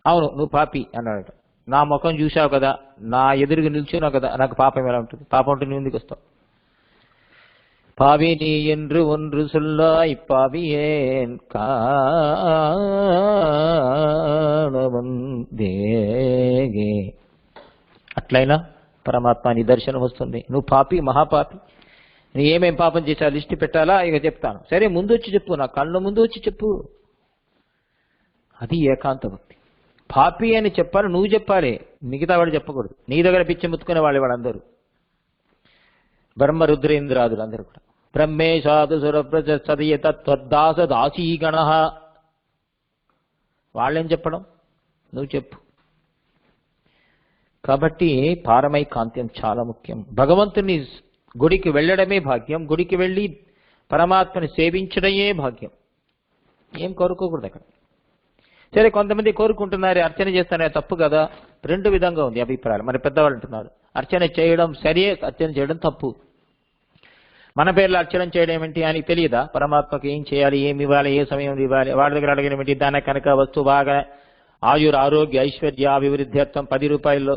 అవును నువ్వు పాపి అన్నాడట. నా ముఖం చూసావు కదా, నా ఎదురుగా నిల్చున్నావు కదా, నాకు పాపం ఎలా ఉంటుంది? పాపం ఉంటే నువ్వు ఎందుకు వస్తావు? పావిని என்று ஒன்று சொல்லாய் பாவியேன் కాణవందే. అట్లయినా పరమాత్మ నిదర్శనం వస్తుంది. నువ్వు పాపి, మహాపాపి, నువ్వు ఏమేం పాపం చేసా లిస్ట్ పెట్టాలా? ఇక చెప్తాను. సరే ముందు వచ్చి చెప్పు, నా కళ్ళ ముందు వచ్చి చెప్పు. అది ఏకాంత భక్తి. పాపి అని చెప్పాలి, నువ్వు చెప్పాలి, మిగతా వాడు చెప్పకూడదు. నీ దగ్గర పిచ్చి ముత్తుకునే వాళ్ళందరూ బ్రహ్మ రుద్రేంద్రాదులు అందరూ కూడా బ్రహ్మే సాధు సురప్రజ సదయ తద్దాస దాసీగణ. వాళ్ళేం చెప్పడం, నువ్వు చెప్పు. కాబట్టి పారమై కాంత్యం చాలా ముఖ్యం. భగవంతుని గుడికి వెళ్ళడమే భాగ్యం, గుడికి వెళ్ళి పరమాత్మని సేవించడమే భాగ్యం. ఏం కోరుకోకూడదు అక్కడ. సరే కొంతమంది కోరుకుంటున్నారు, అర్చన చేస్తానే తప్పు కదా. 2 విధంగా ఉంది అభిప్రాయాలు. మరి పెద్దవాళ్ళు అంటున్నారు అర్చన చేయడం సరే, అర్చన చేయడం తప్పు. మన పేర్లు అర్చన చేయడం ఏమిటి అని తెలియదా? పరమాత్మకి ఏం చేయాలి, ఏమి ఇవ్వాలి, ఏ సమయం ఇవ్వాలి, వాడి దగ్గర అడగడం ఏమిటి? దాని కనుక వస్తు బాగా ఆయుర్ ఆరోగ్య ఐశ్వర్య అభివృద్ధ్యర్థం 10 రూపాయల్లో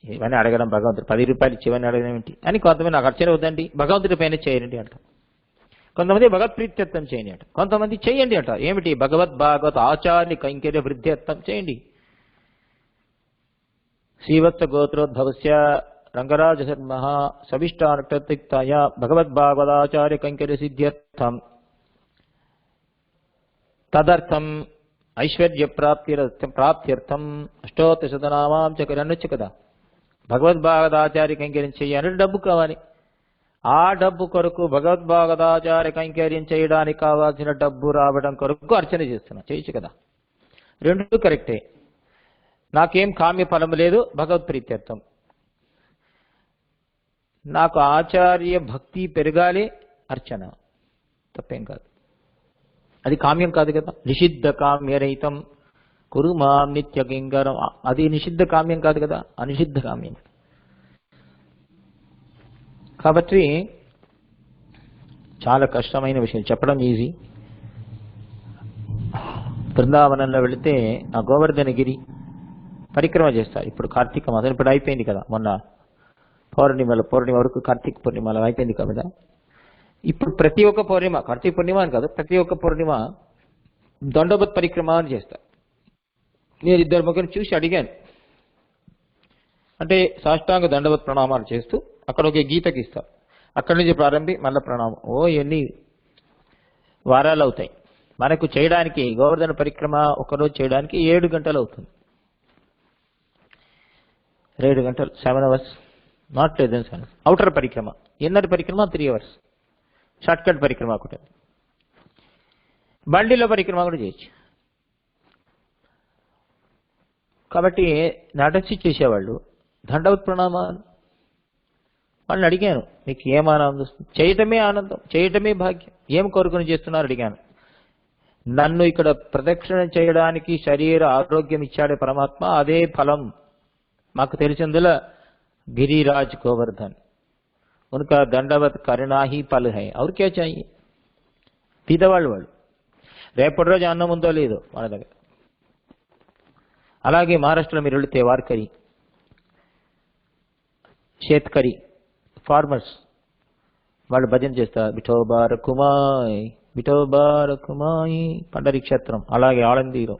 ఇవన్నీ అడగడం భగవంతుడు 10 రూపాయలు ఇచ్చి ఇవన్నీ అడగడం ఏమిటి అని. కొంతమంది నాకు అర్చన వద్దండి, భగవంతుడి పైన చేయండి అంట. కొంతమంది భగవత్ప్రీత్యర్థం చేయండి అంట, కొంతమంది చేయండి అంట. ఏమిటి? భగవత్ ఆచార్య కైంకర్య వృద్ధ్యర్థం చేయండి. శ్రీవత్స గోత్రోద్భవస్య రంగరాజ శర్మ సవిష్టానక్తాయ భగవద్భాగవతాచార్య కైంకర్య సిద్ధ్యర్థం తదర్థం ఐశ్వర్య ప్రాప్త్యర్థం అష్టోత్తశతనామాం చ అనొచ్చు కదా. భగవద్భాగవతాచార్య కైంకర్యం చేయాలంటే డబ్బు కావాలి. ఆ డబ్బు కొరకు భగవద్భాగవతాచార్య కైంకర్యం చేయడానికి కావాల్సిన డబ్బు రావడం కొరకు అర్చన చేస్తున్నా, చేయొచ్చు కదా. 2 కరెక్టే. నాకేం కామ్య ఫలం లేదు, భగవత్ ప్రీత్యర్థం. నాకు ఆచార్య భక్తి పెరగాలి, అర్చన తప్పేం కాదు. అది కామ్యం కాదు కదా. నిషిద్ధ కామ్యరహితం కురు మాం నిత్య కింకరం, అది నిషిద్ధ కామ్యం కాదు కదా, అనిషిద్ధ కామ్యం. కాబట్టి చాలా కష్టమైన విషయం, చెప్పడం ఈజీ. బృందావనంలో వెళితే ఆ గోవర్ధనగిరి పరిక్రమ చేస్తారు. ఇప్పుడు కార్తీక మాసం ఇప్పుడు అయిపోయింది కదా, మొన్న పౌర్ణిమ వరకు కార్తీక పూర్ణిమలో అయిపోయింది కదా. ఇప్పుడు ప్రతి ఒక్క పౌర్ణిమ, కార్తీక పూర్ణిమ అని కాదు, ప్రతి ఒక్క పౌర్ణిమ దండోబత్ పరిక్రమ అని చేస్తారు. నేను 2 ముగ్గురిని చూసి అడిగాను. అంటే సాష్టాంగ దండవత్ ప్రణామాలు చేస్తూ అక్కడ ఒక గీతకి ఇస్తారు. అక్కడి నుంచి ప్రారంభి మళ్ళీ ప్రణామం. ఎన్ని వారాలు అవుతాయి. మనకు చేయడానికి గోవర్ధన పరిక్రమ ఒకరోజు చేయడానికి 7 గంటలు అవుతుంది. 7 గంటలు, 7 hours, not less than 7. Outer పరిక్రమ, ఇన్నర్ పరిక్రమ 3 అవర్స్. షార్ట్ కట్ పరిక్రమ ఒకటి. బండిలో పరిక్రమ కూడా చేయొచ్చు. కాబట్టి నడచి చేసేవాళ్ళు దండవత్ ప్రణామాలు. వాళ్ళని అడిగాను, మీకు ఏం ఆనందం వస్తుంది? చేయటమే ఆనందం, చేయటమే భాగ్యం. ఏం కోరుకుని చేస్తున్నారు అడిగాను. నన్ను ఇక్కడ ప్రదక్షిణ చేయడానికి శరీర ఆరోగ్యం ఇచ్చాడే పరమాత్మ, అదే ఫలం మాకు తెలిసిందిలా గిరిరాజ్ గోవర్ధన్ ఉనకా దండవత్ కరుణా హీ ఫల్ హై, और क्या चाहिए? పీదవాళ్ళు వాళ్ళు. రేపటి రోజు అన్నం ఉందో లేదో వాళ్ళ దగ్గర. అలాగే మహారాష్ట్రలో మీరు వెళితే వార్కరి, షేత్కరి, ఫార్మర్స్ వాళ్ళు భజన చేస్తారు. విఠోబార కుమాయ్, విఠోబార కుమాయ్, పండరి క్షేత్రం. అలాగే ఆళందీలో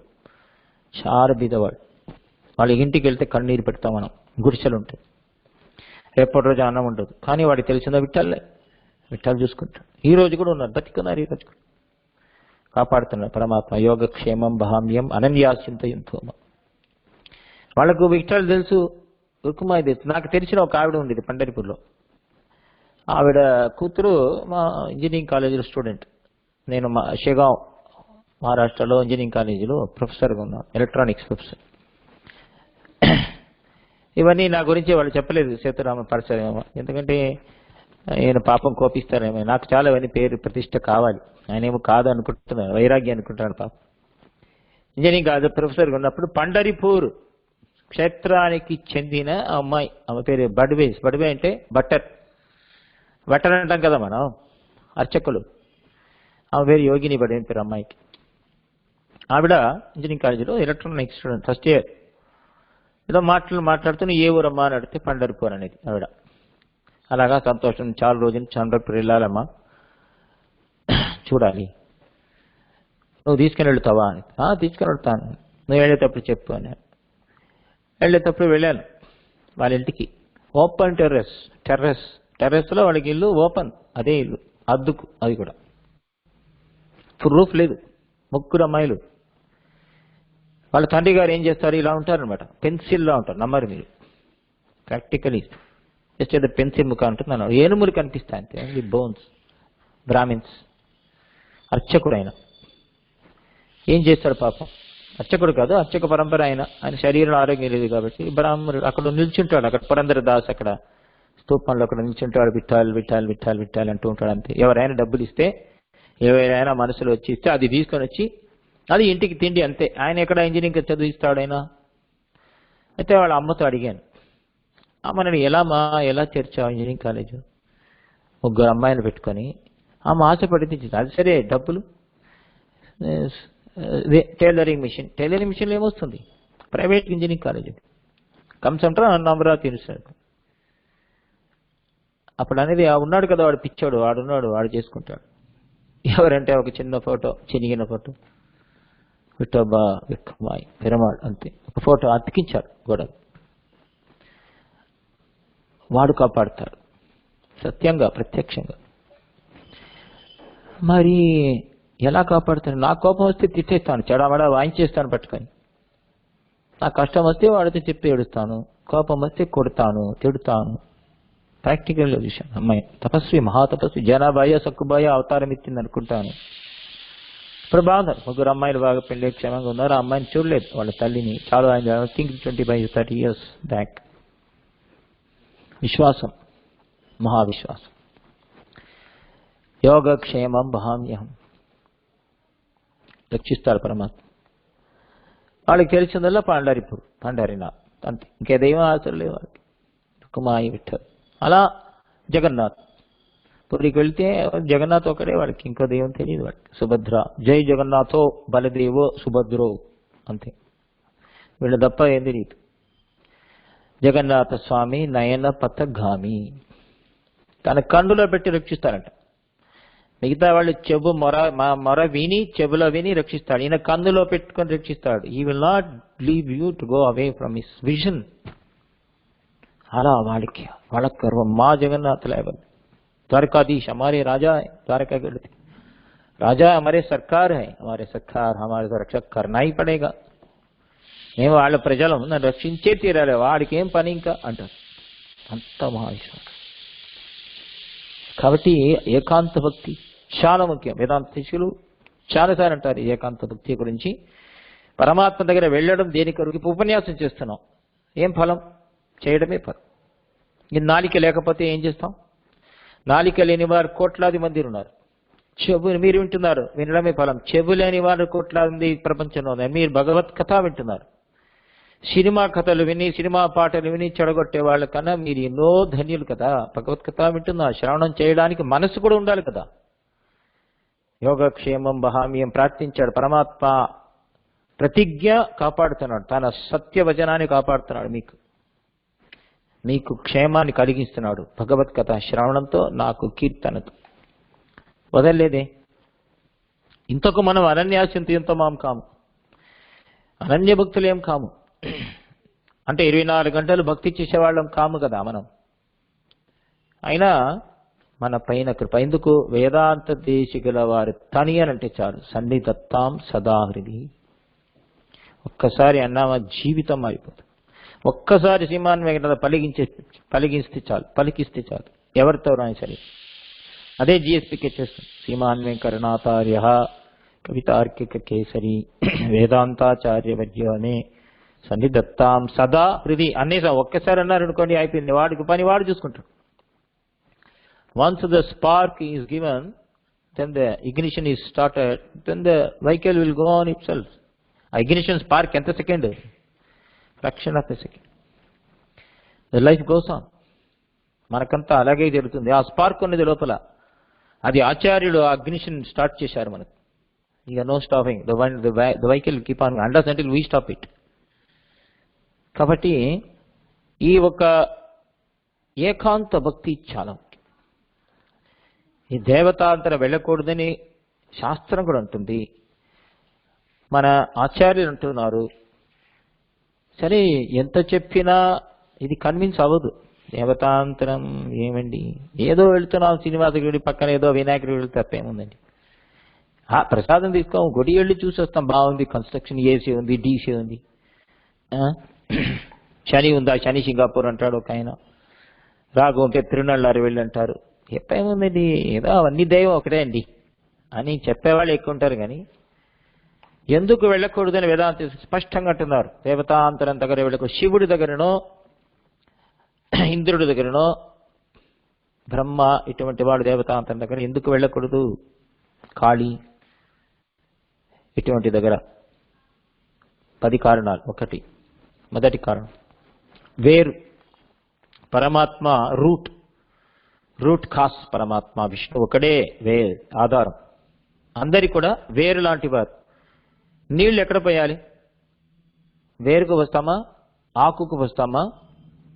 చాలా బీదవాళ్ళు. వాళ్ళ ఇంటికి వెళ్తే కన్నీరు పెడతాం మనం. గుడిసెలు ఉంటాయి, రేపటి రోజు అన్నం ఉండదు. కానీ వాడికి తెలిసిందో విఠల్లే, విఠలు చూసుకుంటాడు. ఈ రోజు కూడా ఉన్నారు, బతికున్నారు. ఈ రోజు కాపాడుతున్నారు పరమాత్మ. యోగక్షేమం భామ్యం అనన్యాసింతయంతో. వాళ్ళకు విఠలు తెలుసు, రుక్కుమాయి తెలుసు. నాకు తెలిసిన ఒక ఆవిడ ఉండేది పండరిపూర్లో. ఆవిడ కూతురు మా ఇంజనీరింగ్ కాలేజీలో స్టూడెంట్. నేను మా షేగావ్ మహారాష్ట్రలో ఇంజనీరింగ్ కాలేజీలో ప్రొఫెసర్గా ఉన్నాను, ఎలక్ట్రానిక్స్ ప్రొఫెసర్. ఇవన్నీ నా గురించి వాళ్ళు చెప్పలేదు సేతురామ పరిసరేమో, ఎందుకంటే ఆయన పాపం కోపిస్తారేమో. నాకు చాలా ఇవన్నీ పేరు ప్రతిష్ట కావాలి. ఆయన ఏమో కాదు అనుకుంటున్నాను, వైరాగ్యం అనుకుంటున్నాను పాపం. ఇంజనీరింగ్ కాదు ప్రొఫెసర్గా ఉన్నప్పుడు పండరిపూర్ క్షేత్రానికి చెందిన అమ్మాయి, ఆమె పేరు బడ్వేస్. బడ్వే అంటే బట్టర్, బట్టర్ అంటాం కదా మనం, అర్చకులు. ఆమె పేరు యోగిని బడ్వే పేరు అమ్మాయికి. ఆవిడ ఇంజనీరింగ్ కాలేజీలో ఎలక్ట్రానిక్స్ స్టూడెంట్, ఫస్ట్ ఇయర్. ఏదో మాట్లాడుతూ ఏ ఊరమ్మా అని అడిగితే పండరిపూర్ అనేది ఆవిడ. అలాగా సంతోషం, చాలా రోజులు పండరిపూర్ వెళ్ళాలమ్మా, చూడాలి, నువ్వు తీసుకుని వెళ్తావా అని. తీసుకుని వెళ్తాను, నువ్వు వెళ్ళేటప్పుడు చెప్పు అని. వెళ్ళేటప్పుడు వెళ్ళాను వాళ్ళ ఇంటికి. ఓపెన్ టెర్రస్లో వాళ్ళకి ఇల్లు ఓపెన్, అదే ఇల్లు అద్దుకు, అది కూడా రూఫ్ లేదు. 3 అమ్మాయిలు. వాళ్ళ తండ్రి గారు ఏం చేస్తారు, ఇలా ఉంటారనమాట, పెన్సిల్లా ఉంటారు. నమ్మరు మీరు, ప్రాక్టికలీ జస్ట్ ఏదో పెన్సిల్ ముఖ ఉంటుంది అన్నాడు. ఏనుములు కనిపిస్తాయి అంతే, విత్ బోన్స్. బ్రాహ్మిన్స్. అర్చకుడు ఆయన. ఏం చేస్తాడు పాపం, అర్చకుడు కాదు, అర్చక పరంపర ఆయన శరీరం ఆరోగ్యం లేదు కాబట్టి బ్రాహ్మణుడు అక్కడ నిల్చుంటాడు. అక్కడ పురంధరదాస్ అక్కడ స్తూపంలో అక్కడ నిల్చుంటాడు. విఠాల్ విఠాల్ విఠాల్ విఠాల్ అంటూ ఉంటాడు అంతే. ఎవరైనా డబ్బులు ఇస్తే, ఎవరైనా మనసులో వచ్చి ఇస్తే అది తీసుకొని వచ్చి అది ఇంటికి తిండి అంతే. ఆయన ఎక్కడ ఇంజనీరింగ్ చదివిస్తాడు ఆయన. అయితే వాళ్ళ అమ్మతో అడిగాను, అమ్మని ఎలా చేర్చావు ఇంజనీరింగ్ కాలేజ్? 3 అమ్మాయిలు పెట్టుకొని ఆమె ఆశపడి, అది సరే డబ్బులు. టైలరింగ్ మిషన్లో ఏమొస్తుంది? ప్రైవేట్ ఇంజనీరింగ్ కాలేజ్ కమ్సంటారా అమరావతి యూనివర్సిటీ. అప్పుడు అనేది ఉన్నాడు కదా వాడు పిచ్చాడు, వాడున్నాడు, వాడు చేసుకుంటాడు. ఎవరంటే ఒక చిన్న ఫోటో, చినిగిన ఫోటో, విఠోబా విఠమాయి పెరమాళ్ అంతే, ఒక ఫోటో అతికించాడు గోడ. వాడు కాపాడుతాడు సత్యంగా, ప్రత్యక్షంగా. మరి ఎలా కాపాడుతాను? నా కోపం వస్తే తిట్టేస్తాను, చెడమడా వాయించేస్తాను పట్టుకొని. నా కష్టం వస్తే వాడితో చెప్పి ఏడుస్తాను, కోపం వస్తే కొడతాను, తిడుతాను. ప్రాక్టికల్గా చూశాను. అమ్మాయి తపస్వి, మహాతపస్వి, జనాబాయ సక్కుబాయ అవతారం ఇచ్చింది అనుకుంటాను. ఇప్పుడు బాగున్నారు, 3 అమ్మాయిలు బాగా పెళ్లి క్షేమంగా ఉన్నారు. ఆ అమ్మాయిని చూడలేదు వాళ్ళ తల్లిని చాలా, ఐ థింక్ 25-30 years బ్యాక్. విశ్వాసం, మహావిశ్వాసం. యోగక్షేమం భామ్యహం, రక్షిస్తారు పరమాత్మ. వాళ్ళకి తెలిసిందల్లా పండరినాథ్ అంతే, ఇంకే దైవం ఆశలు లేవు వాళ్ళకి. రుక్కుమాయి విఠల్. అలా జగన్నాథ్, పూరికి వెళ్తే జగన్నాథ్ ఒకడే వాళ్ళకి, ఇంకో దైవం తెలియదు వాళ్ళకి. సుభద్ర, జై జగన్నాథో బలదేవో సుభద్రో అంతే, వీళ్ళు తప్ప ఏం తెలియదు. జగన్నాథ స్వామి నయన పథగామి, తన కన్నులో పెట్టి రక్షిస్తారంట. మిగతా వాళ్ళు చెవు మొర విని, చెవులో విని రక్షిస్తాడు. ఈయన కన్నులో పెట్టుకొని రక్షిస్తాడు. ఈ will not leave you to go away from his vision. అలా వాళ్ళ గర్వం. మా జగన్నాథ్ లేవల్ द्वारकाधीश हमारे राजा है, द्वारका के राजा हमारे सरकार है, हमारे सरकार हमारे रक्षक करना ही पड़ेगा, మేము వాళ్ళ ప్రజలం నన్ను రక్షించే తీరాలి, వాడికి ఏం పని ఇంకా అంటారు. అంత మహావిష్ణుడు. కాబట్టి ఏకాంత భక్తి చాలా ముఖ్యం. వేదాంత శిష్యులు చాలాసార్లు అంటారు ఏకాంత భక్తి గురించి. పరమాత్మ దగ్గర వెళ్ళడం దేని కొరకు ఉపన్యాసం చేస్తున్నాం, ఏం ఫలం? చేయడమే ఫలం. ఈ నాలిక లేకపోతే ఏం చేస్తాం? నాలిక లేని వారు కోట్లాది మంది ఉన్నారు. చెవు మీరు వింటున్నారు, వినడమే ఫలం. చెవు లేని వారు కోట్లాది మంది ప్రపంచంలో ఉన్నారు. మీరు భగవత్ కథ వింటున్నారు. సినిమా కథలు విని, సినిమా పాటలు విని చెడగొట్టే వాళ్ళ కన్నా మీరు ఎన్నో ధన్యులు కదా. భగవత్ కథ వింటున్నారు. శ్రవణం చేయడానికి మనసు కూడా ఉండాలి కదా. యోగక్షేమం వహామ్యం ప్రార్థించాడు. పరమాత్మ ప్రతిజ్ఞ కాపాడుతున్నాడు, తన సత్యవచనాన్ని కాపాడుతున్నాడు. మీకు క్షేమాన్ని కలిగిస్తున్నాడు భగవత్ కథ శ్రవణంతో, నాకు కీర్తనతో. వదలలేదే. ఇంతకు మనం అనన్యాసింత మాం కాము, అనన్య భక్తులేం కాము. అంటే 24 గంటలు భక్తి చేసేవాళ్ళం కాము కదా మనం. అయినా మన పైన కృప ఎందుకు? వేదాంత దేశికుల వారి తని అని అంటే చాలు, సన్నిధత్తాం సదాహృది. ఒక్కసారి అన్నామా జీవితం అయిపోతుంది. ఒక్కసారి శ్రీమాన్ వెంకట పలికిస్తే చాలు ఎవరితో రాని సరే. అదే జిఎస్పీకే చేస్తుంది. శ్రీమాన్ వెంకటనాథార్య కవితార్కిక కేసరి వేదాంతాచార్యవర్య అనే సన్నిధత్తాం సదా హృది అనే ఒక్కసారి అన్నారు అనుకోండి, అయిపోయింది. వాడికి పని వాడు చూసుకుంటాడు. Once the spark is given, then the ignition is started, then the vehicle will go on itself. Ignition spark ఎంత second? Fraction of a second. The life goes on. మనకంతా అలాగే జరుగుతుంది. ఆ స్పార్క్ ఉన్నది లోపల, అది ఆచార్యుడు ఆ ignition స్టార్ట్ చేశారు మనకు. ఇక no stopping. the vehicle keep on unless until we stop it. కాబట్టి ఈ ఒక ఏకాంత భక్తి చాలా ముఖ్యం. ఈ దేవతాంతర వెళ్ళకూడదని శాస్త్రం కూడా ఉంటుంది, మన ఆచార్యులు అంటున్నారు. సరే ఎంత చెప్పినా ఇది కన్విన్స్ అవ్వదు. దేవతాంతరం ఏమండి, ఏదో వెళ్తున్నాం సినిమా దగ్గర పక్కన ఏదో వినాయకుడి వెళ్తే తప్పేముందండి. ప్రసాదం తీసుకోం, గుడి వెళ్ళి చూసి వస్తాం, బాగుంది, కన్స్ట్రక్షన్ ఏసీ ఉంది, డీసీ ఉంది. శని ఉందా, శని సింగాపూర్ అంటాడు ఒక ఆయన. రాఘు ఉంటే తిరునళ్ళారు వెళ్ళి అంటారు. చెప్పేముందండి, ఏదో అవన్నీ దైవం ఒకటే అండి అని చెప్పేవాళ్ళు ఎక్కువ ఉంటారు. కానీ ఎందుకు వెళ్ళకూడదని వేదాంత స్పష్టంగా అంటున్నారు. దేవతాంతరం దగ్గర వెళ్ళకూడదు. శివుడి దగ్గరనో, ఇంద్రుడి దగ్గరనో, బ్రహ్మ ఇటువంటి వాడు దేవతాంతరం దగ్గర ఎందుకు వెళ్ళకూడదు? కాళీ ఇటువంటి దగ్గర 10 కారణాలు. మొదటి కారణం వేరు. పరమాత్మ రూట్ కాస్ పరమాత్మ విష్ణు ఒకడే వేరు, ఆధారం. అందరి కూడా వేరు లాంటి వారు. నీళ్లు ఎక్కడ పోయాలి? వేరుకు వస్తామా, ఆకుకు వస్తామా,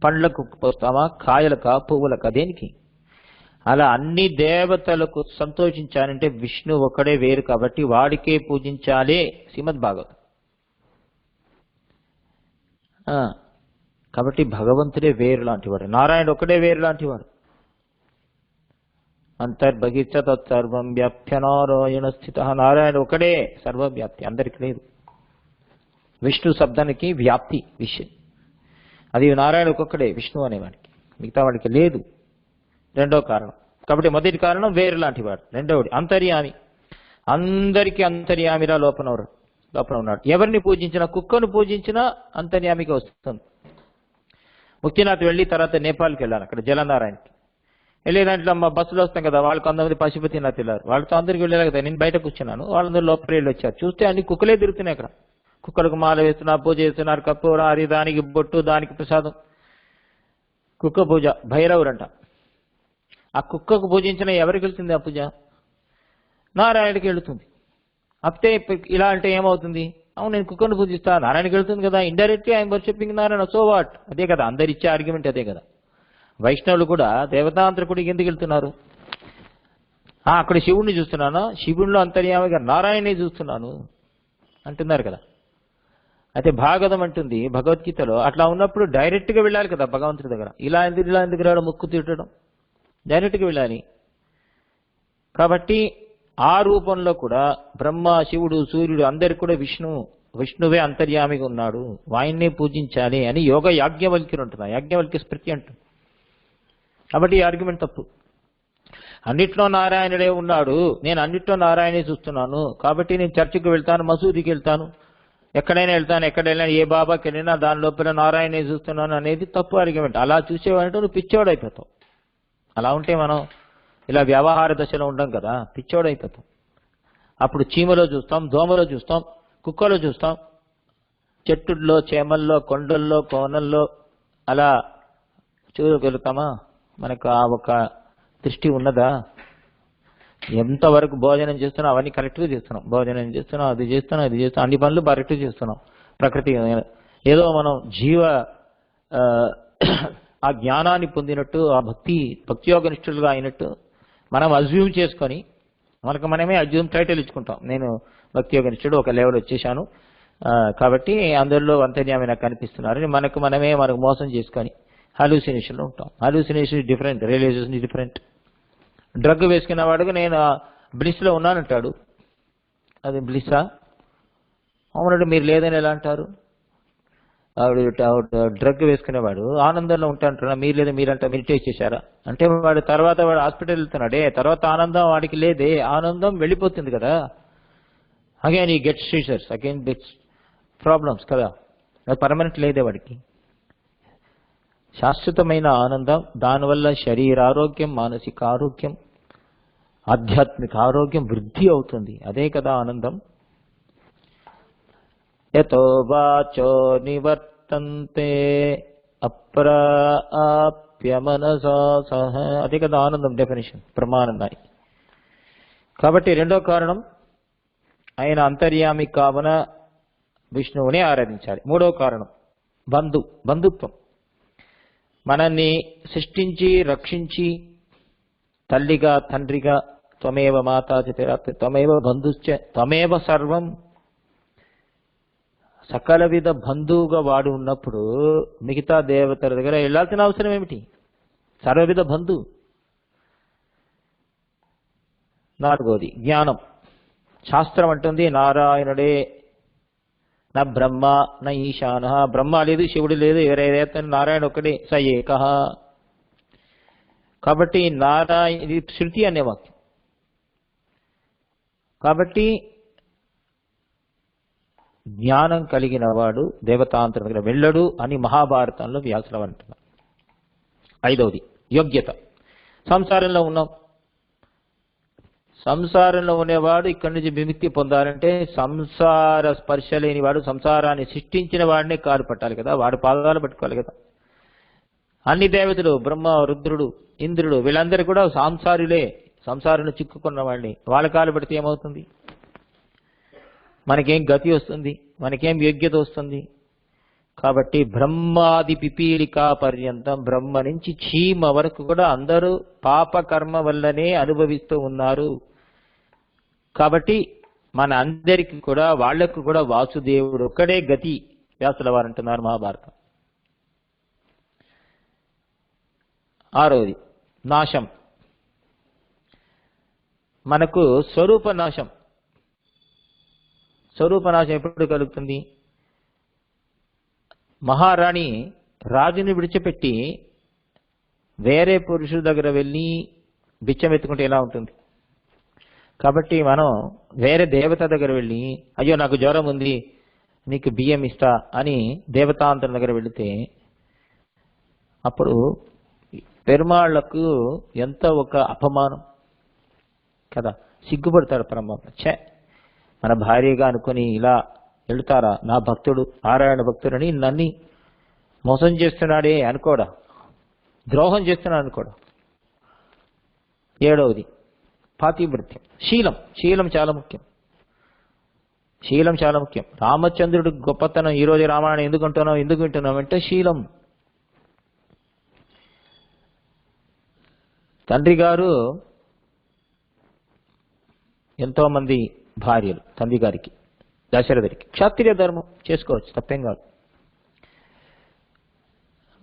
పండ్లకు వస్తామా, కాయలకా, పువ్వులకా, దేనికి? అలా అన్ని దేవతలకు సంతోషించాలంటే విష్ణు ఒకడే వేరు కాబట్టి వాడికే పూజించాలి. శ్రీమద్ భాగవతం. కాబట్టి భగవంతుడే వేరు లాంటివాడు. నారాయణ ఒకడే వేరు లాంటివాడు. అంతర్బహిష్ట తత్సర్వం వ్యాప్య నారాయణ స్థిత. నారాయణ ఒకడే సర్వవ్యాప్తి, అందరికి లేదు. విష్ణు శబ్దానికి వ్యాప్తి విషయం, అది నారాయణ ఒక్కొక్కడే విష్ణు అనేవాడికి, మిగతా వాడికి లేదు. రెండో కారణం. కాబట్టి మొదటి కారణం వేరు లాంటి వాడు. రెండవది అంతర్యామి. అందరికీ అంతర్యామిరా లోపల ఉన్నాడు. ఎవరిని పూజించినా, కుక్కను పూజించినా అంతర్యామిగా వస్తుంది. ముక్తినాథ్ వెళ్ళి తర్వాత నేపాల్కి వెళ్ళాను. అక్కడ జలనారాయణకి వెళ్ళే దాంట్లో మా బస్సులో వస్తాం కదా, వాళ్ళు కొంతమంది పశుపతినాథ్ వెళ్ళారు. వాళ్ళతో అందరికి వెళ్ళారు కదా. నేను బయట కూర్చున్నాను, వాళ్ళందరూ లోపల వెళ్ళి వచ్చారు. చూస్తే అన్ని కుక్కలే తిరుగుతున్నాయి అక్కడ. కుక్కలకు మాల వేస్తున్నారు, పూజ చేస్తున్నారు, కర్పూర హరి, దానికి బొట్టు, దానికి ప్రసాదం. కుక్క పూజ భైరవురంట. ఆ కుక్కకు పూజించిన ఎవరికి వెళ్తుంది ఆ పూజ? నారాయణకి వెళుతుంది. అప్తే ఇలా అంటే ఏమవుతుంది? అవును, నేను కుక్కను పూజిస్తా, నారాయణకి వెళ్తుంది కదా. Indirectly I'm worshipping Narayana, so what? అదే కదా అందరు ఇచ్చే ఆర్గ్యుమెంట్, అదే కదా. వైష్ణవులు కూడా దేవతాంతరకుడికి ఎందుకు వెళ్తున్నారు? అక్కడ శివుణ్ణి చూస్తున్నాను, శివుడిలో అంతర్యామిగా నారాయణనే చూస్తున్నాను అంటున్నారు కదా. అయితే భాగవతం అంటుంది భగవద్గీతలో, అట్లా ఉన్నప్పుడు డైరెక్ట్గా వెళ్ళాలి కదా భగవంతుడి దగ్గర. ఇలా ఎందుకు రావడం, ముక్కు తిట్టడం? డైరెక్ట్గా వెళ్ళాలి. కాబట్టి ఆ రూపంలో కూడా బ్రహ్మ, శివుడు, సూర్యుడు అందరికి కూడా విష్ణువే అంతర్యామిగా ఉన్నాడు, ఆయన్నే పూజించాలి అని యోగ యాజ్ఞవల్క్యులు ఉంటున్నారు. యాజ్ఞవల్క్య స్మృతి అంటుంది. కాబట్టి ఈ ఆర్గ్యుమెంట్ తప్పు. అన్నిట్లో నారాయణుడే ఉన్నాడు, నేను అన్నిట్లో నారాయణే చూస్తున్నాను, కాబట్టి నేను చర్చికి వెళ్తాను, మసూదికి వెళ్తాను, ఎక్కడైనా వెళ్తాను, ఎక్కడైనా ఏ బాబాకి వెళ్ళినా దాని లోపల నారాయణే చూస్తున్నాను అనేది తప్పు ఆర్గ్యుమెంట్. అలా చూసేవాడంటే నువ్వు పిచ్చోడు అయిపోతావు. అలా ఉంటే మనం ఇలా వ్యవహార దశలో ఉండం కదా, పిచ్చోడు అయిపోతాం. అప్పుడు చీమలో చూస్తాం, దోమలో చూస్తాం, కుక్కలో చూస్తాం, చెట్టుల్లో, చేమల్లో, కొండల్లో, కోనల్లో అలా చూడగలుగుతామా? మనకు ఆ ఒక దృష్టి ఉన్నదా? ఎంతవరకు భోజనం చేస్తున్నాం అవన్నీ కరెక్ట్గా చేస్తున్నాం, భోజనం చేస్తున్నాం, అది చేస్తున్నాం, ఇది చేస్తున్నాం, అన్ని పనులు కరెక్ట్గా చేస్తున్నాం. ప్రకృతి ఏదో మనం ఆ జ్ఞానాన్ని పొందినట్టు, ఆ భక్తియోగనిష్ఠులుగా అయినట్టు మనం అజ్యూమ్ చేసుకొని మనమే అజ్యూమ్ టైటిల్ ఇచ్చుకుంటాం. నేను భక్తియోగనిష్ఠుడు, ఒక లెవెల్ వచ్చేసాను, కాబట్టి అందరిలో అంతర్యామి నాకు కనిపిస్తున్నారు, మనకు మోసం చేసుకొని హాలూసినేషన్లో ఉంటాం. Hallucination different, realization different. Drug వేసుకున్న వాడుగా నేను బ్లిస్లో ఉన్నానంటాడు, అది బ్లిస్సా? అవునంటే మీరు లేదని ఎలా అంటారు? డ్రగ్ వేసుకునేవాడు ఆనందంలో ఉంటాంటున్నా, మీరు లేదా మీరంటే మెడిటేట్ చేశారా అంటే వాడు హాస్పిటల్ వెళ్తున్నాడే, తర్వాత ఆనందం వాడికి లేదే, ఆనందం వెళ్ళిపోతుంది కదా. అగైన్ ఈ get seizures, again gets problems కదా, అది పర్మనెంట్ లేదే వాడికి. శాశ్వతమైన ఆనందం, దానివల్ల శరీరారోగ్యం, మానసిక ఆరోగ్యం, ఆధ్యాత్మిక ఆరోగ్యం వృద్ధి అవుతుంది. అదే కదా ఆనందం. యతో వాచో నివర్తంతే అప్రాప్య మనసా సహ, అదే కదా ఆనందం డెఫినేషన్, బ్రహ్మానందాన్ని. కాబట్టి రెండో కారణం ఆయన అంతర్యామి కావున విష్ణువుని ఆరాధించాలి. మూడో కారణం బంధుత్వం. మనల్ని సృష్టించి రక్షించి తల్లిగా తండ్రిగా త్వమేవ మాతా పితా త్వమేవ బంధుశ్చ త్వమేవ సర్వం, సకల విధ బంధువుగా వాడు ఉన్నప్పుడు మిగతా దేవతల దగ్గర వెళ్ళాల్సిన అవసరం ఏమిటి? సర్వవిధ బంధు. నాలుగోది జ్ఞానం. శాస్త్రం అంటుంది నారాయణుడే, నా బ్రహ్మ నా ఈశాన, బ్రహ్మ లేదు, శివుడు లేదు, ఎవరైతే నారాయణ ఒక్కడే, స ఏకః. కాబట్టి ఇది శృతి అనే వాక్యం. కాబట్టి జ్ఞానం కలిగిన వాడు దేవతాంతరం దగ్గర వెళ్ళడు అని మహాభారతంలో వ్యాసులు అంటున్నారు. ఐదవది యోగ్యత. సంసారంలో ఉన్నాం, సంసారంలో ఉండేవాడు ఇక్కడి నుంచి విముక్తి పొందాలంటే సంసార స్పర్శ లేని వాడు, సంసారాన్ని సృష్టించిన వాడినే కాలు పట్టాలి కదా, వాడు పాదాలు పట్టుకోవాలి కదా. అన్ని దేవతలు, బ్రహ్మ, రుద్రుడు, ఇంద్రుడు, వీళ్ళందరూ కూడా సంసారులే, సంసారంలో చిక్కుకున్న వాడిని, వాళ్ళ కాలు పడితే ఏమవుతుంది? మనకేం గతి వస్తుంది, మనకేం యోగ్యత వస్తుంది? కాబట్టి బ్రహ్మాది పిపీలికా పర్యంతం, బ్రహ్మ నుంచి చీమ వరకు కూడా అందరూ పాపకర్మ వల్లనే అనుభవిస్తూ ఉన్నారు. కాబట్టి మన అందరికి కూడా, వాళ్లకు కూడా వాసుదేవుడు ఒక్కడే గతి, వ్యాసుల వారు అంటున్నారు మహాభారతం. ఆరోది నాశం. మనకు స్వరూప నాశం. స్వరూప నాశం ఎప్పుడు కలుగుతుంది? మహారాణి రాజుని విడిచిపెట్టి వేరే పురుషుల దగ్గర వెళ్ళి బిచ్చం ఎత్తుకుంటే ఎలా ఉంటుంది? కాబట్టి మనం వేరే దేవత దగ్గర వెళ్ళి, అయ్యో నాకు జ్వరం ఉంది, నీకు బియ్యం ఇస్తా అని దేవతాంతరం దగ్గర వెళితే అప్పుడు పెరుమాళ్లకు ఎంత ఒక అపమానం కదా, సిగ్గుపడతాడు పరమాత్మ. ఛే, మన భార్యగా అనుకుని ఇలా వెళుతారా, నా భక్తుడు నారాయణ భక్తుడని నన్ను మోసం చేస్తున్నాడే అనుకోడా, ద్రోహం చేస్తున్నాడు అనుకోడా. ఏడవది పాతివ్రత్యం. శీలం చాలా ముఖ్యం. శీలం చాలా ముఖ్యం. రామచంద్రుడి గొప్పతనం ఈరోజు రామాయణం ఎందుకు వింటున్నాం అంటే శీలం. తండ్రి గారు ఎంతో మంది భార్యలు, తండ్రి గారికి దశరథుడికి. క్షత్రియ ధర్మం చేసుకోవచ్చు, తప్పేం కాదు.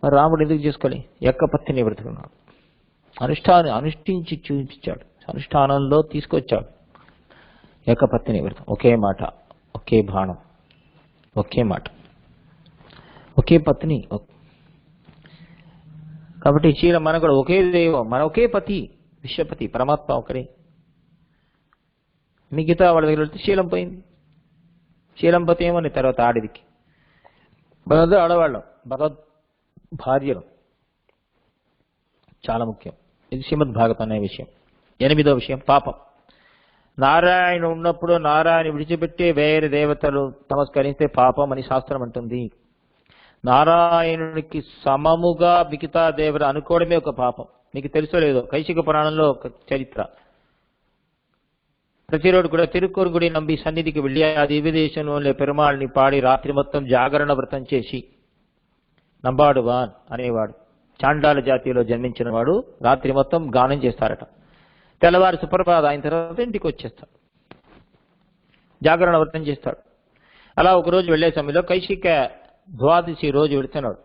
రాముడు ఎందుకు చేసుకోవాలి? ఏకపత్ని బ్రతుకున్నాడు, అనుష్ఠించి చూపించాడు. అనుష్ఠానంలో తీసుకొచ్చాడు. ఏకపత్ని వ్రతం, ఒకే మాట, ఒకే బాణం, ఒకే మాట, ఒకే పత్ని. కాబట్టి శీలం మన కూడా ఒకే దైవం, మన ఒకే పతి, విశ్వపతి పరమాత్మ ఒకరే. మిగతా వాళ్ళ దగ్గర వెళ్తే శీలం పోయింది. శీలం పతి ఏమని తర్వాత ఆడిదికి. మనందరూ ఆడవాళ్ళం, భగవద్ భార్యలు చాలా ముఖ్యం. ఇది శ్రీమద్ భాగవతం అనే విషయం. 8వ విషయం పాపం. నారాయణ ఉన్నప్పుడు నారాయణ విడిచిపెట్టి వేరే దేవతలు నమస్కరిస్తే పాపం అని శాస్త్రం అంటుంది. నారాయణునికి సమముగా మిగతా దేవతలు అనుకోవడమే ఒక పాపం. మీకు తెలుసో లేదో, కైశిక పురాణంలో ఒక చరిత్ర. ప్రతిరోజు కూడా తిరుక్కురుగుడి నంబి సన్నిధికి వెళ్ళి ఆ దివ్యదేశంలో పెరుమాళ్ళని పాడి రాత్రి మొత్తం జాగరణ వ్రతం చేసి, నంబాడువాన్ అనేవాడు చాండాల జాతిలో జన్మించిన వాడు రాత్రి మొత్తం గానం చేస్తారట. తెల్లవారు సుప్రభాత అయిన తర్వాత ఇంటికి వచ్చేస్తాడు, జాగరణ వ్రతం చేస్తాడు. అలా ఒకరోజు వెళ్లే సమయంలో కైశిక ద్వాదశి రోజు వెళుతున్నాడు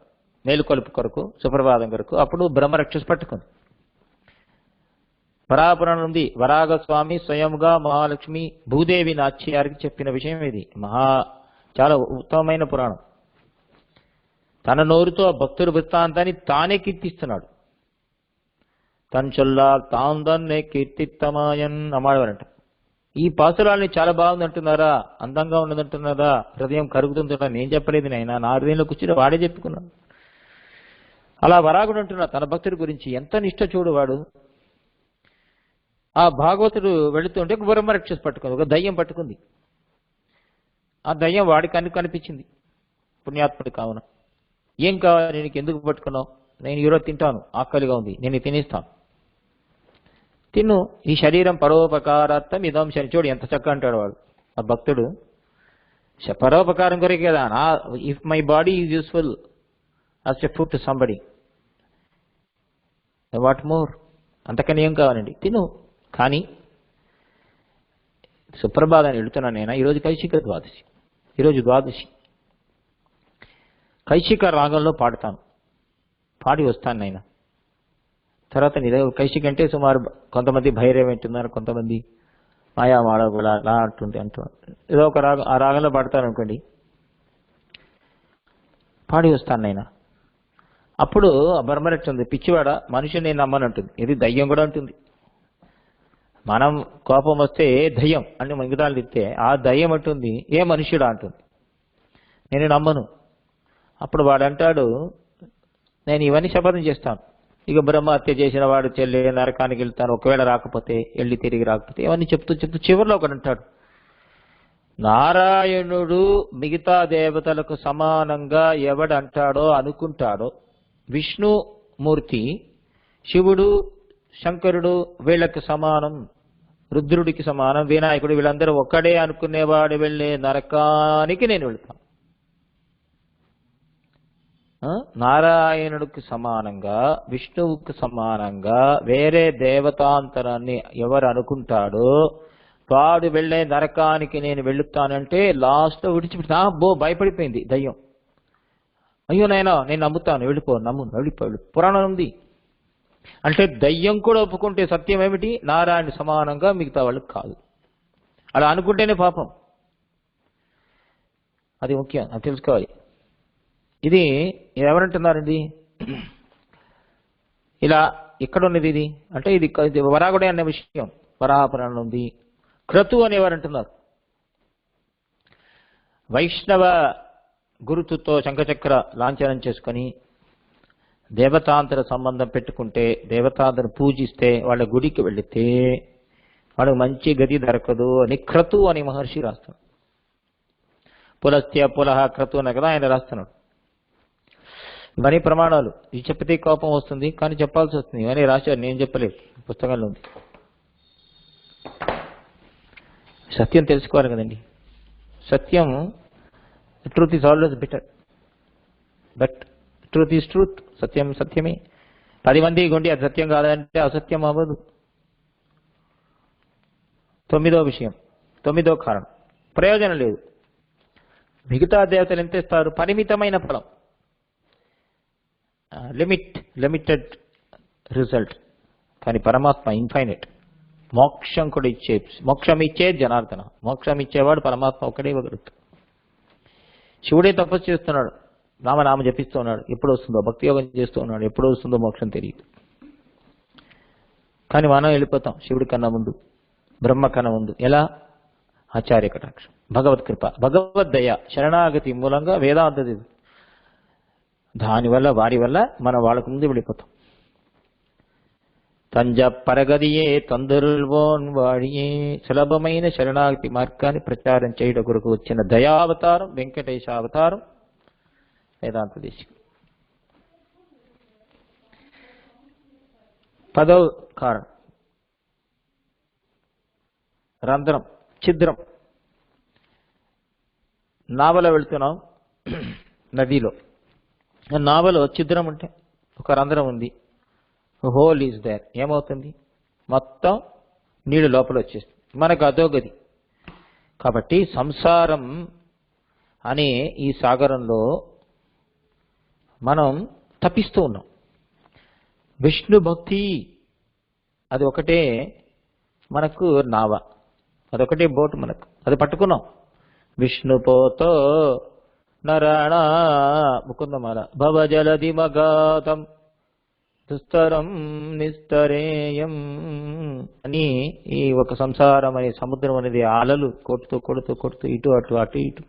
మేలుకొలుపు కొరకు, సుప్రభాతం కొరకు. అప్పుడు బ్రహ్మరక్షస్ పట్టుకుంది. వరాపురాణం ఉంది. వరాగ స్వామి స్వయంగా మహాలక్ష్మి భూదేవి నాచ్యారికి చెప్పిన విషయం ఇది. చాలా ఉత్తమమైన పురాణం. తన నోరుతో భక్తుల వృత్తాంతాన్ని తానే కీర్తిస్తున్నాడు. తన్చొల్లా తాందన్నే కీర్తిత్తమాయన్ అమ్మాడవారంట. ఈ పాసురాల్ని చాలా బాగుంది అంటున్నారా, అందంగా ఉన్నదంటున్నారా, హృదయం కరుగుతుందా? నేను చెప్పలేదు నాయన, నా హృదయంలో కూర్చుని వాడే చెప్పుకున్నాడు. అలా వరాగుడు అంటున్నాడు తన భక్తుడి గురించి. ఎంత నిష్ఠ చూడు వాడు. ఆ భాగవతుడు వెళుతుంటే బ్రహ్మరక్షస్ పట్టుకుంది, ఒక దయ్యం పట్టుకుంది. ఆ దయ్యం వాడికి కనిపించింది. పుణ్యాత్ముడు కావున, ఏం కావాలి నీకు, ఎందుకు పట్టుకున్నావు? నేను ఈరోజు తింటాను, ఆకలిగా ఉంది, నేను తినేస్తాను. తిను, ఈ శరీరం పరోపకారార్థం ఇదం శని. చూడు ఎంత చక్కగా అంటాడు వాడు ఆ భక్తుడు. పరోపకారం కొరకే కదా. If my body is useful as a food to somebody, what more? అంతకని ఏం కావాలండి, తిను. కానీ సుప్రభాతాన్ని వెళుతున్నాను నేను. ఈరోజు కైశిక ద్వాదశి, ఈరోజు ద్వాదశి. కైశిక రాగంలో పాడతాను, పాడి వస్తాను నాయన. తర్వాత కైశిక అంటే సుమారు కొంతమంది భైరవం వింటున్నారు, కొంతమంది మాయామాడ కూడా అలా అంటున్నారు. ఏదో ఒక రాగం, ఆ రాగంలో పాడతాను అనుకోండి, పాడి వస్తాను నాయన. అప్పుడు బ్రహ్మరక్ష ఉంది, పిచ్చివాడ మనిషిని నేను నమ్మనంటుంది. ఇది దయ్యం కూడా ఉంటుంది. మనం కోపం వస్తే దయ్యం అని మిగతాలు తిప్పితే ఆ దయ్యం అంటుంది ఏ మనుష్యుడా అంటుంది, నేను నమ్మను. అప్పుడు వాడు అంటాడు, నేను ఇవన్నీ శపథం చేస్తాను. ఇక బ్రహ్మ హత్య చేసిన వాడు చెల్లి నరకానికి వెళ్తాను, ఒకవేళ రాకపోతే వెళ్ళి తిరిగి రాకపోతే, ఇవన్నీ చెప్తూ చివరిలో ఒకడు అంటాడు, నారాయణుడు మిగతా దేవతలకు సమానంగా ఎవడంటాడో అనుకుంటాడో, విష్ణుమూర్తి, శివుడు, శంకరుడు వీళ్ళకి సమానం, రుద్రుడికి సమానం, వినాయకుడు, వీళ్ళందరూ ఒక్కడే అనుకునేవాడు వెళ్ళే నరకానికి నేను వెళ్తాను. నారాయణుడికి సమానంగా, విష్ణువుకి సమానంగా వేరే దేవతాంతరాన్ని ఎవరు అనుకుంటాడో వాడు వెళ్లే నరకానికి నేను వెళుతానంటే లాస్ట్ లో విడిచిపెడతా. భయపడిపోయింది దయ్యం. అయ్యో నాయనా నేను నమ్ముతాను, వెళ్ళిపో, వెళ్ళిపో. పురాణం ఉంది. అంటే దయ్యం కూడా ఒప్పుకుంటే సత్యం ఏమిటి, నారాయణ సమానంగా మిగతా వాళ్ళకి కాదు. అలా అనుకుంటేనే పాపం. అది ముఖ్యం, అది తెలుసుకోవాలి. ఇది ఎవరంటున్నారండి ఇలా ఇక్కడ ఉన్నది ఇది అంటే, ఇది వరాగుడే అనే విషయం వరాహపురాణంలో ఉంది. క్రతు అనేవారు అంటున్నారు. వైష్ణవ గురుతుతో శంఖచక్ర లాంఛనం చేసుకొని దేవతాంతర సంబంధం పెట్టుకుంటే, దేవతాంతరం పూజిస్తే, వాళ్ళ గుడికి వెళితే వాళ్ళకి మంచి గతి దొరకదు అని క్రతు అని మహర్షి రాస్తాడు. పులస్త్య పులహ క్రతు అని కదా ఆయన రాస్తున్నాడు. ఇవన్నీ ప్రమాణాలు. ఇది చెప్పితే కోపం వస్తుంది, కానీ చెప్పాల్సి వస్తుంది. ఇవన్నీ రాశారు, నేను చెప్పలేదు, పుస్తకాల్లో ఉంది. సత్యం తెలుసుకోవాలి కదండి. సత్యం, truth is always better, but truth is truth. సత్యం సత్యమే. 10 మంది గుండి అది సత్యం కాదంటే అసత్యం అవ్వదు. 9వ విషయం, 9వ కారణం, ప్రయోజనం లేదు. మిగతా దేవతలు ఎంత ఇస్తారు? పరిమితమైన ఫలం, లిమిటెడ్ రిజల్ట్. కానీ పరమాత్మ ఇన్ఫైనైట్. మోక్షం కూడా మోక్షం ఇచ్చే జనార్దన. మోక్షం ఇచ్చేవాడు పరమాత్మ ఒక్కడే ఇవ్వగలుగుతాడు. శివుడే తపస్సు చేస్తున్నాడు, రామనామ జపిస్తూ ఉన్నాడు. ఎప్పుడు వస్తుందో భక్తి యోగం చేస్తూ ఉన్నాడు, ఎప్పుడు వస్తుందో మోక్షం తెలియదు. కానీ మనం వెళ్ళిపోతాం శివుడి కన్నా ముందు, బ్రహ్మ కన్నా ముందు. ఎలా? ఆచార్య కటాక్షం, భగవత్ కృప, భగవద్దయ, శరణాగతి మూలంగా వేదాంత దానివల్ల వారి వల్ల మనం వాళ్ళకు ముందు వెళ్ళిపోతాం. తంజ పరగదియే తొందరుల్వోన్ వాడియే. సులభమైన శరణాగతి మార్గాన్ని ప్రచారం చేయడం కొరకు వచ్చిన దయావతారం వెంకటేశ అవతారం వేదాంత దేశికుడు. 10వ కారణం రంధ్రం, ఛిద్రం. నావలో వెళ్తున్నాం, నదిలో. నావలో ఛిద్రం ఉంటే ఒక రంధ్రం ఉంది, హోల్ ఈజ్ దేర్. ఏమవుతుంది? మొత్తం నీళ్ళు లోపల వచ్చేస్తుంది. మనకు అదో గది. కాబట్టి సంసారం అనే ఈ సాగరంలో మనం తపిస్తూ ఉన్నాం. విష్ణు భక్తి అది ఒకటే మనకు నావ, అదొకటే బోటు మనకు. అది పట్టుకున్నాం. విష్ణుపోతో నరాణ ముకుందమాల భవజలది మగాతం దుస్తరం నిస్తరేయం అని ఈ ఒక సంసారం అనే సముద్రం అనేది అలలు కొడుతూ కొడుతూ కొడుతూ ఇటు అటు అటు ఇటు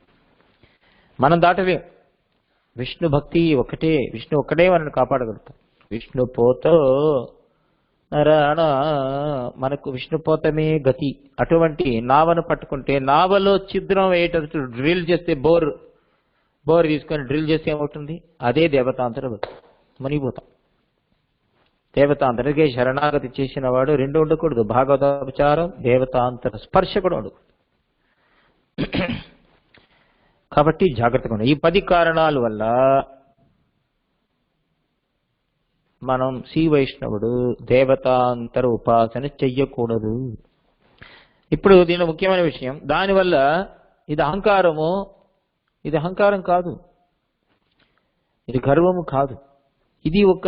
మనం దాటలేం. విష్ణు భక్తి ఒకటే, విష్ణు ఒక్కడే మనల్ని కాపాడగలుగుతాం. విష్ణు పోతో నరాణ, మనకు విష్ణుపోతమే గతి. అటువంటి నావను పట్టుకుంటే నావలో ఛిద్రం వేయటట్టు డ్రిల్ చేస్తే బోర్ తీసుకొని డ్రిల్ చేస్తే ఏమవుతుంది? అదే దేవతాంతర భక్తి. మునిగిపోతాం. దేవతాంతరకే శరణాగతి చేసిన వాడు రెండు ఉండకూడదు, భాగవతోపచారం దేవతాంతర స్పర్శ కూడా ఉండకూడదు. కాబట్టి జాగ్రత్తగా ఉండాలి. ఈ 10 కారణాల వల్ల మనం శ్రీ వైష్ణవుడు దేవతాంతర ఉపాసన చెయ్యకూడదు. ఇప్పుడు దీనిలో ముఖ్యమైన విషయం, దానివల్ల ఇది అహంకారము, ఇది అహంకారం కాదు, ఇది గర్వము కాదు, ఇది ఒక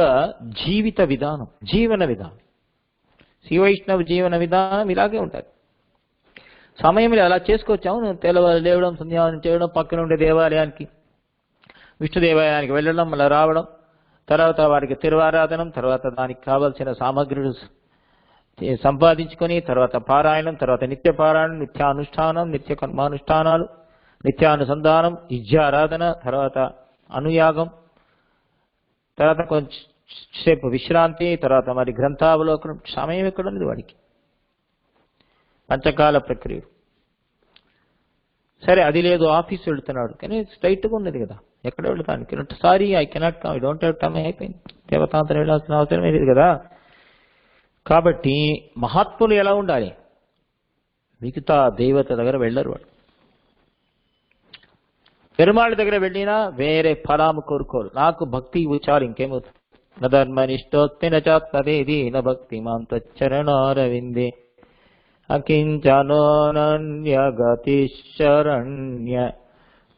జీవిత విధానం, జీవన విధానం. శ్రీ వైష్ణవ జీవన విధానం ఇలాగే ఉంటుంది. సమయంలో అలా చేసుకోవచ్చాము. తెల్లవారు లేవడం, సంధ్యావనం చేయడం, పక్కన ఉండే దేవాలయానికి విష్ణు దేవాలయానికి వెళ్ళడం, మళ్ళీ రావడం, తర్వాత వారికి తిరువారాధనం, తర్వాత దానికి కావలసిన సామగ్రులు సంపాదించుకొని, తర్వాత పారాయణం, తర్వాత నిత్య పారాయణం, నిత్యానుష్ఠానం, నిత్య కర్మానుష్ఠానాలు, నిత్యానుసంధానం, విద్యారాధన, తర్వాత అనుయాగం, తర్వాత కొంచెంసేపు విశ్రాంతి, తర్వాత మరి గ్రంథావలోకనం. సమయం ఎక్కడ ఉంది వాడికి? పంచకాల ప్రక్రియ. సరే అది లేదు, ఆఫీస్ వెళుతున్నాడు, కానీ స్ట్రైట్గా ఉన్నది కదా, ఎక్కడ వెళుతాను? Sorry I cannot come, I don't have time, అయిపోయింది. దేవతాంతరం వెళ్ళాల్సిన అవసరం లేదు కదా. కాబట్టి మహాత్ములు ఎలా ఉండాలి? మిగతా దేవత దగ్గర వెళ్ళరు వాడు. పెరుమాళ్ళ దగ్గర వెళ్ళినా వేరే ఫలాము కోరుకోరు. నాకు భక్తి చాలు, ఇంకేమవుతుంది? నధర్మనిష్టోత్తి నచాత్మదేది న భక్తి మాంత చరణారవిందే అకించనోనన్యగతి శరణ్య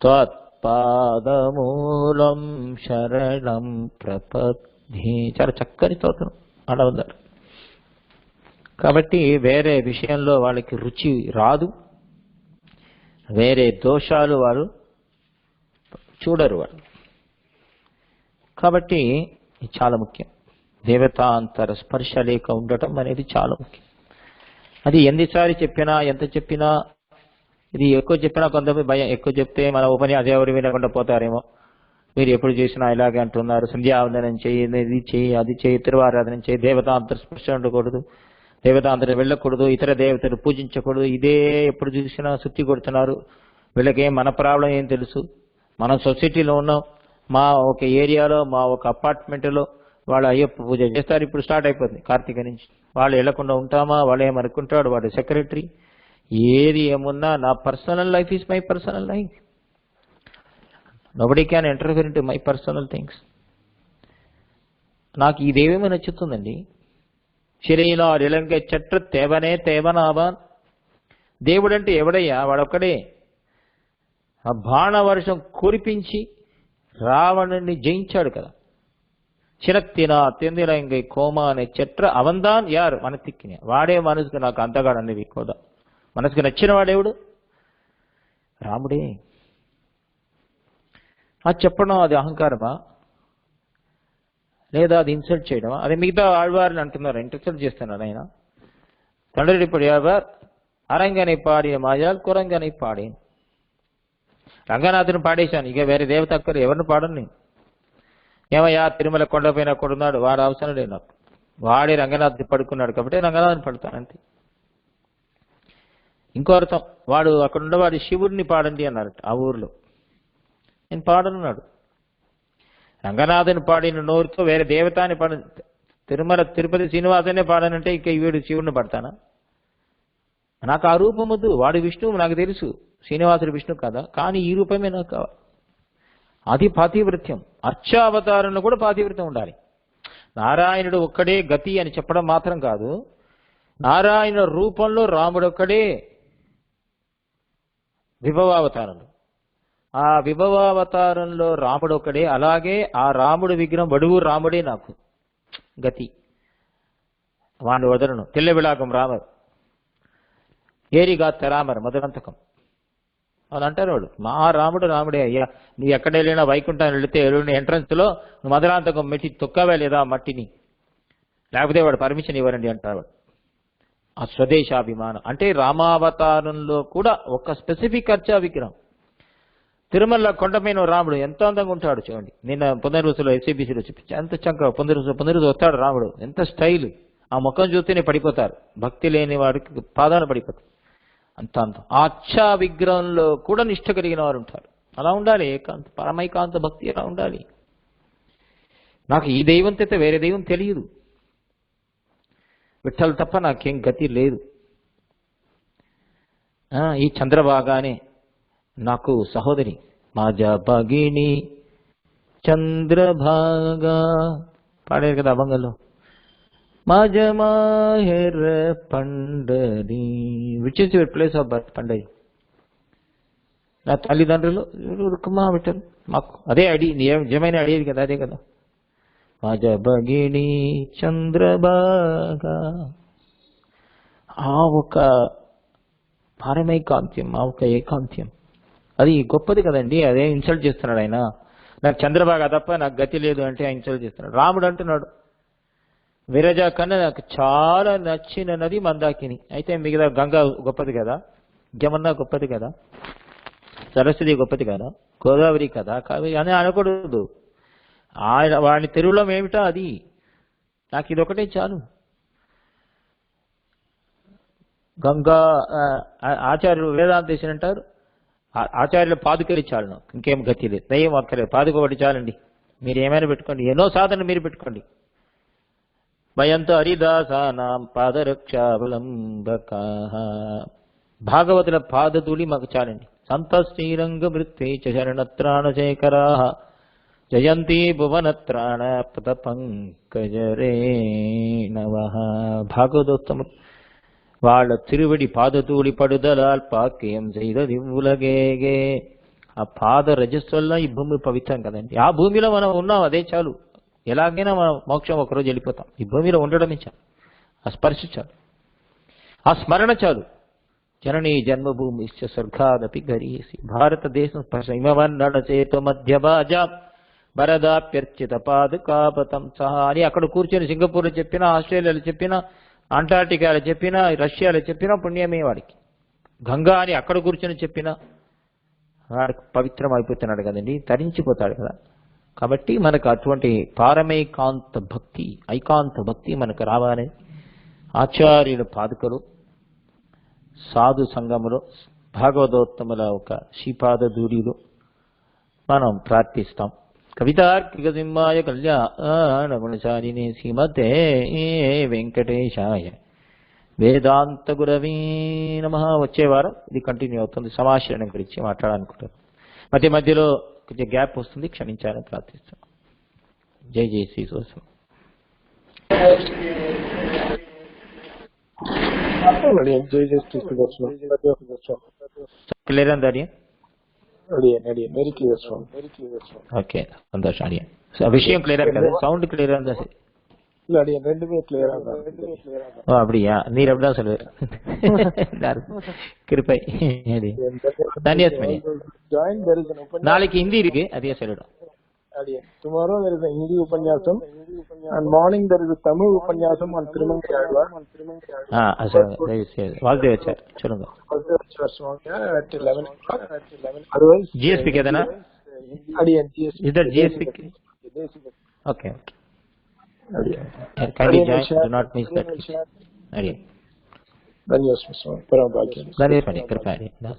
త్వత్పాదమూలం శరణం ప్రపద్యే. చాలా చక్కని స్తోత్రం అలా ఉన్నారు. కాబట్టి వేరే విషయంలో వాళ్ళకి రుచి రాదు, వేరే దోషాలు వారు చూడరు వారు. కాబట్టి ఇది చాలా ముఖ్యం. దేవతాంతర స్పర్శ లేక ఉండటం అనేది చాలా ముఖ్యం. అది ఎన్నిసారి చెప్పినా, ఎంత చెప్పినా, ఇది ఎక్కువ చెప్పినా కొంతమంది భయం, ఎక్కువ చెప్తే మన ఉపన్యాసం ఎవరు వినకుండా పోతారేమో, మీరు ఎప్పుడు చేసినా ఇలాగే అంటున్నారు, సంధ్యావందనం చేయి, ఇది చేయి, అది చేయి, తిరువారాధన చేయి, దేవతాంతర స్పర్శ ఉండకూడదు, దేవతాంతరం వెళ్ళకూడదు, ఇతర దేవతలు పూజించకూడదు, ఇదే ఎప్పుడు చూసినా సుత్తి కొడుతున్నారు. వీళ్ళకేం మన ప్రాబ్లం ఏం తెలుసు? మనం సొసైటీలో ఉన్నాం, మా ఒక ఏరియాలో, మా ఒక అపార్ట్మెంట్లో వాళ్ళు అయ్యప్ప పూజ చేస్తారు. ఇప్పుడు స్టార్ట్ అయిపోతుంది కార్తీక నుంచి. వాళ్ళు వెళ్లకుండా ఉంటామా? వాళ్ళు ఏమనుకుంటాడు, వాడు సెక్రటరీ. ఏది ఏమున్నా నా personal life is my personal life. Nobody can interfere into my personal things. నాకు ఇదేమేమి నచ్చుతుందండి. శరీరం ఇలంక చెట్టు తేవనే తేవనావాన్. దేవుడంటే ఎవడయ్యా? వాడొక్కడే. ఆ బాణవర్షం కురిపించి రావణుని జయించాడు కదా. சினத்தினா தெந்திரங்கை கோமானை చెట్ర అవందాన్ యారు మనతిక్కిన వాడే మనసుకు నాకు అంతగాడు అనేది ఎక్కువ మనసుకు నచ్చిన వాడేవుడు రాముడే అది చెప్పడం అది అహంకారమా లేదా అది ఇన్సల్ట్ చేయడమా అది మిగతా ఆళ్వారిని అంటున్నారు ఇన్సల్ట్ చేస్తున్నారు ఆయన తండ్రి పడియావార్ అరంగని పాడిన మాయాలు కురంగని పాడి రంగనాథుని పాడేశాను ఇక వేరే దేవత అక్కరు ఎవరిని పాడను నేను ఏమయ్యా తిరుమల కొండపైన కొడున్నాడు వాడు అవసరం లేదు నాకు వాడే రంగనాథుని పడుకున్నాడు కాబట్టి రంగనాథుని పడతాను అంతే ఇంకో అర్థం వాడు అక్కడ ఉన్నవాడి శివుడిని పాడండి అన్నారట ఆ ఊర్లో నేను పాడనున్నాడు రంగనాథుని పాడిన నోరుతో వేరే దేవతాన్ని పాడ తిరుమల తిరుపతి శ్రీనివాసనే పాడనంటే ఇక వీడు శివుడిని పడతానా నాకు ఆ రూపం వద్దు వాడు విష్ణువు నాకు తెలుసు శ్రీనివాసుడు విష్ణు కదా కానీ ఈ రూపమే నాకు కావాలి అది పాతివృత్యం అర్చావతారంలో కూడా పాతివృత్యం ఉండాలి నారాయణుడు ఒక్కడే గతి అని చెప్పడం మాత్రం కాదు నారాయణ రూపంలో రాముడు ఒక్కడే విభవావతారంలో ఆ విభవావతారంలో రాముడు ఒక్కడే అలాగే ఆ రాముడు విగ్రహం వడువు రాముడే నాకు గతి వాడు వదలను తెల్ల విళాకం రామర్ ఏరిగా రామర్ మధురంతకం అని అంటారు వాడు మా రాముడు రాముడే అయ్యా నువ్వు ఎక్కడ వెళ్ళినా వైకుంఠాన్ని వెళితే ఎంట్రన్స్ లో నువ్వు మధురాంతకం మెట్టి తొక్కవే లేదా మట్టిని లేకపోతే వాడు పర్మిషన్ ఇవ్వరండి అంటారు వాడు ఆ స్వదేశాభిమానం అంటే రామావతారంలో కూడా ఒక స్పెసిఫిక్ అర్చా విగ్రహం తిరుమల కొండపైన రాముడు ఎంత అందంగా ఉంటాడు చూడండి నిన్న పొందరుసులో ఎస్సీబీసీలో చూపించి ఎంత చక్కగా పొందరుసు వస్తాడు రాముడు ఎంత స్టైల్ ఆ ముఖం చూస్తేనే పడిపోతారు భక్తి లేని వాడికి పాదాలు పడిపోతారు అంత అంత అర్చా విగ్రహంలో కూడా నిష్ఠ కలిగిన వారు ఉంటారు అలా ఉండాలి ఏకాంత పరమైకాంత భక్తి అలా ఉండాలి నాకు ఈ దైవం తెస్తే వేరే దైవం తెలియదు విఠల్ తప్ప నాకేం గతి లేదు ఈ చంద్రబాగానే నాకు సహోదరి మాజా భగిని చంద్రభాగా పాడారు కదా అభంగంలో మాజమాహెర Pandhari which is your place of birth Pandhari నా తల్లిదండ్రులు రుక్మా విఠల్ మాకు అదే నిజమైన అడిగేది కదా అదే కదా మాజా భగిని చంద్రభాగా ఆ ఒక పారమైకాంత్యం ఆ ఒక ఏకాంత్యం అది గొప్పది కదండి అదే ఇన్సల్ట్ చేస్తున్నాడు ఆయన నాకు చంద్రబాగా తప్ప నాకు గతి లేదు అంటే ఆయన ఇన్సల్ట్ చేస్తున్నాడు రాముడు అంటున్నాడు విరజ కన్నా నాకు చాలా నచ్చిన నది మందాకిని అయితే మిగతా గంగా గొప్పది కదా జమున గొప్పది కదా సరస్వతి గొప్పది కదా గోదావరి కదా కావేరి అని అనకూడదు ఆయన వాడిని తిరువులం ఏమిటా అది నాకు ఇదొకటే చాలు గంగా ఆచార్యులు వేదాంతేశ్వరి అంటారు ఆచార్యులు పాదుకలు చాలు నాకు ఇంకేం గతి లేదు దయ్యం అక్కర్లేదు పాదుక ఒకటి చాలండి మీరు ఏమైనా పెట్టుకోండి ఎన్నో సాధనలు మీరు పెట్టుకోండి భయంతో హరిదాసానాం పాదరక్షావలంబక భాగవతుల పాదధూళి మాకు చాలండి సంత శ్రీరంగ వృత్తే శరణత్రాణశేఖరా జయంతి భువనత్రాణ పద పంకజరే నవ భాగవతోత్తములు వాళ్ళ తిరువడి పాదతూళి పడుదలాల్ పాక్యం చేయదది ఉలగేగే ఆ పాద రజస్వల్ల ఈ భూమి పవిత్రం కదండి ఆ భూమిలో మనం ఉన్నాం అదే చాలు ఎలాగైనా మనం మోక్షం ఒకరోజు వెళ్ళిపోతాం ఈ భూమిలో ఉండడమే చాలు ఆ స్పర్శ చాలు ఆ స్మరణ చాలు జననీ జన్మభూమి స్వర్గాదపి గరీసి భారతదేశం స్పర్శ ఇమవన్నడ చేతో మధ్య బాజా భరదాప్యర్చిత పాదుకాపతం సహా అని అక్కడ కూర్చొని సింగపూర్లో చెప్పినా ఆస్ట్రేలియాలో చెప్పినా అంటార్టికాలో చెప్పినా రష్యాలో చెప్పినా పుణ్యమే వాడికి గంగా అని అక్కడ కూర్చొని చెప్పినా వాడికి పవిత్రం అయిపోతున్నాడు కదండి తరించిపోతాడు కదా కాబట్టి మనకు అటువంటి పారమైకాంత భక్తి ఐకాంత భక్తి మనకు రావాలని ఆచార్యుల పాదుకలు సాధు సంఘములో భాగవతోత్తముల ఒక శ్రీపాద దూరిలో మనం ప్రార్థిస్తాం కవితార్కిక సింహాయ కళ్యాణగుణశాలినే శ్రీమతే వెంకటేశాయ వేదాంత గురవే నమః. వచ్చే వారం ఇది కంటిన్యూ అవుతుంది సమాశ్రయం గురించి మాట్లాడాలనుకుంటారు మధ్య మధ్యలో కొంచెం గ్యాప్ వస్తుంది క్షమించాలని ప్రార్థిస్తాం. జై జై శ్రీ సోసం. క్లియర్ అండి Very clear, Swami. ఓకే సంతోషం అడిగాను. సో విషయం క్లియర్ కదా, సౌండ్ క్లియర్ இருந்தா சரி. இல்ல அடியே ரெண்டுமே கிளியரா தான். ஓ அப்படியா, நீர் அப்படிதான் சொல்லுவார். கிருப்பை தன்யஸ்மணி. Join, there is an Upanyasam. நாளைக்கு ஹிந்தி இருக்கு, அதையே சொல்லிடும். Tomorrow there is a Hindi Upanyasam, and morning there is a Tamil Upanyasam on Tirumangai Alvar. வாழ்த்து வச்சார் சொல்லுங்க. At 11 o'clock. Otherwise, GSP கேதனா? GSP. Is that GSP? Okay. Kindly join, do not miss that. Then yes, Swami. Param Bhagyan. Dhaniyasmani, कृपया.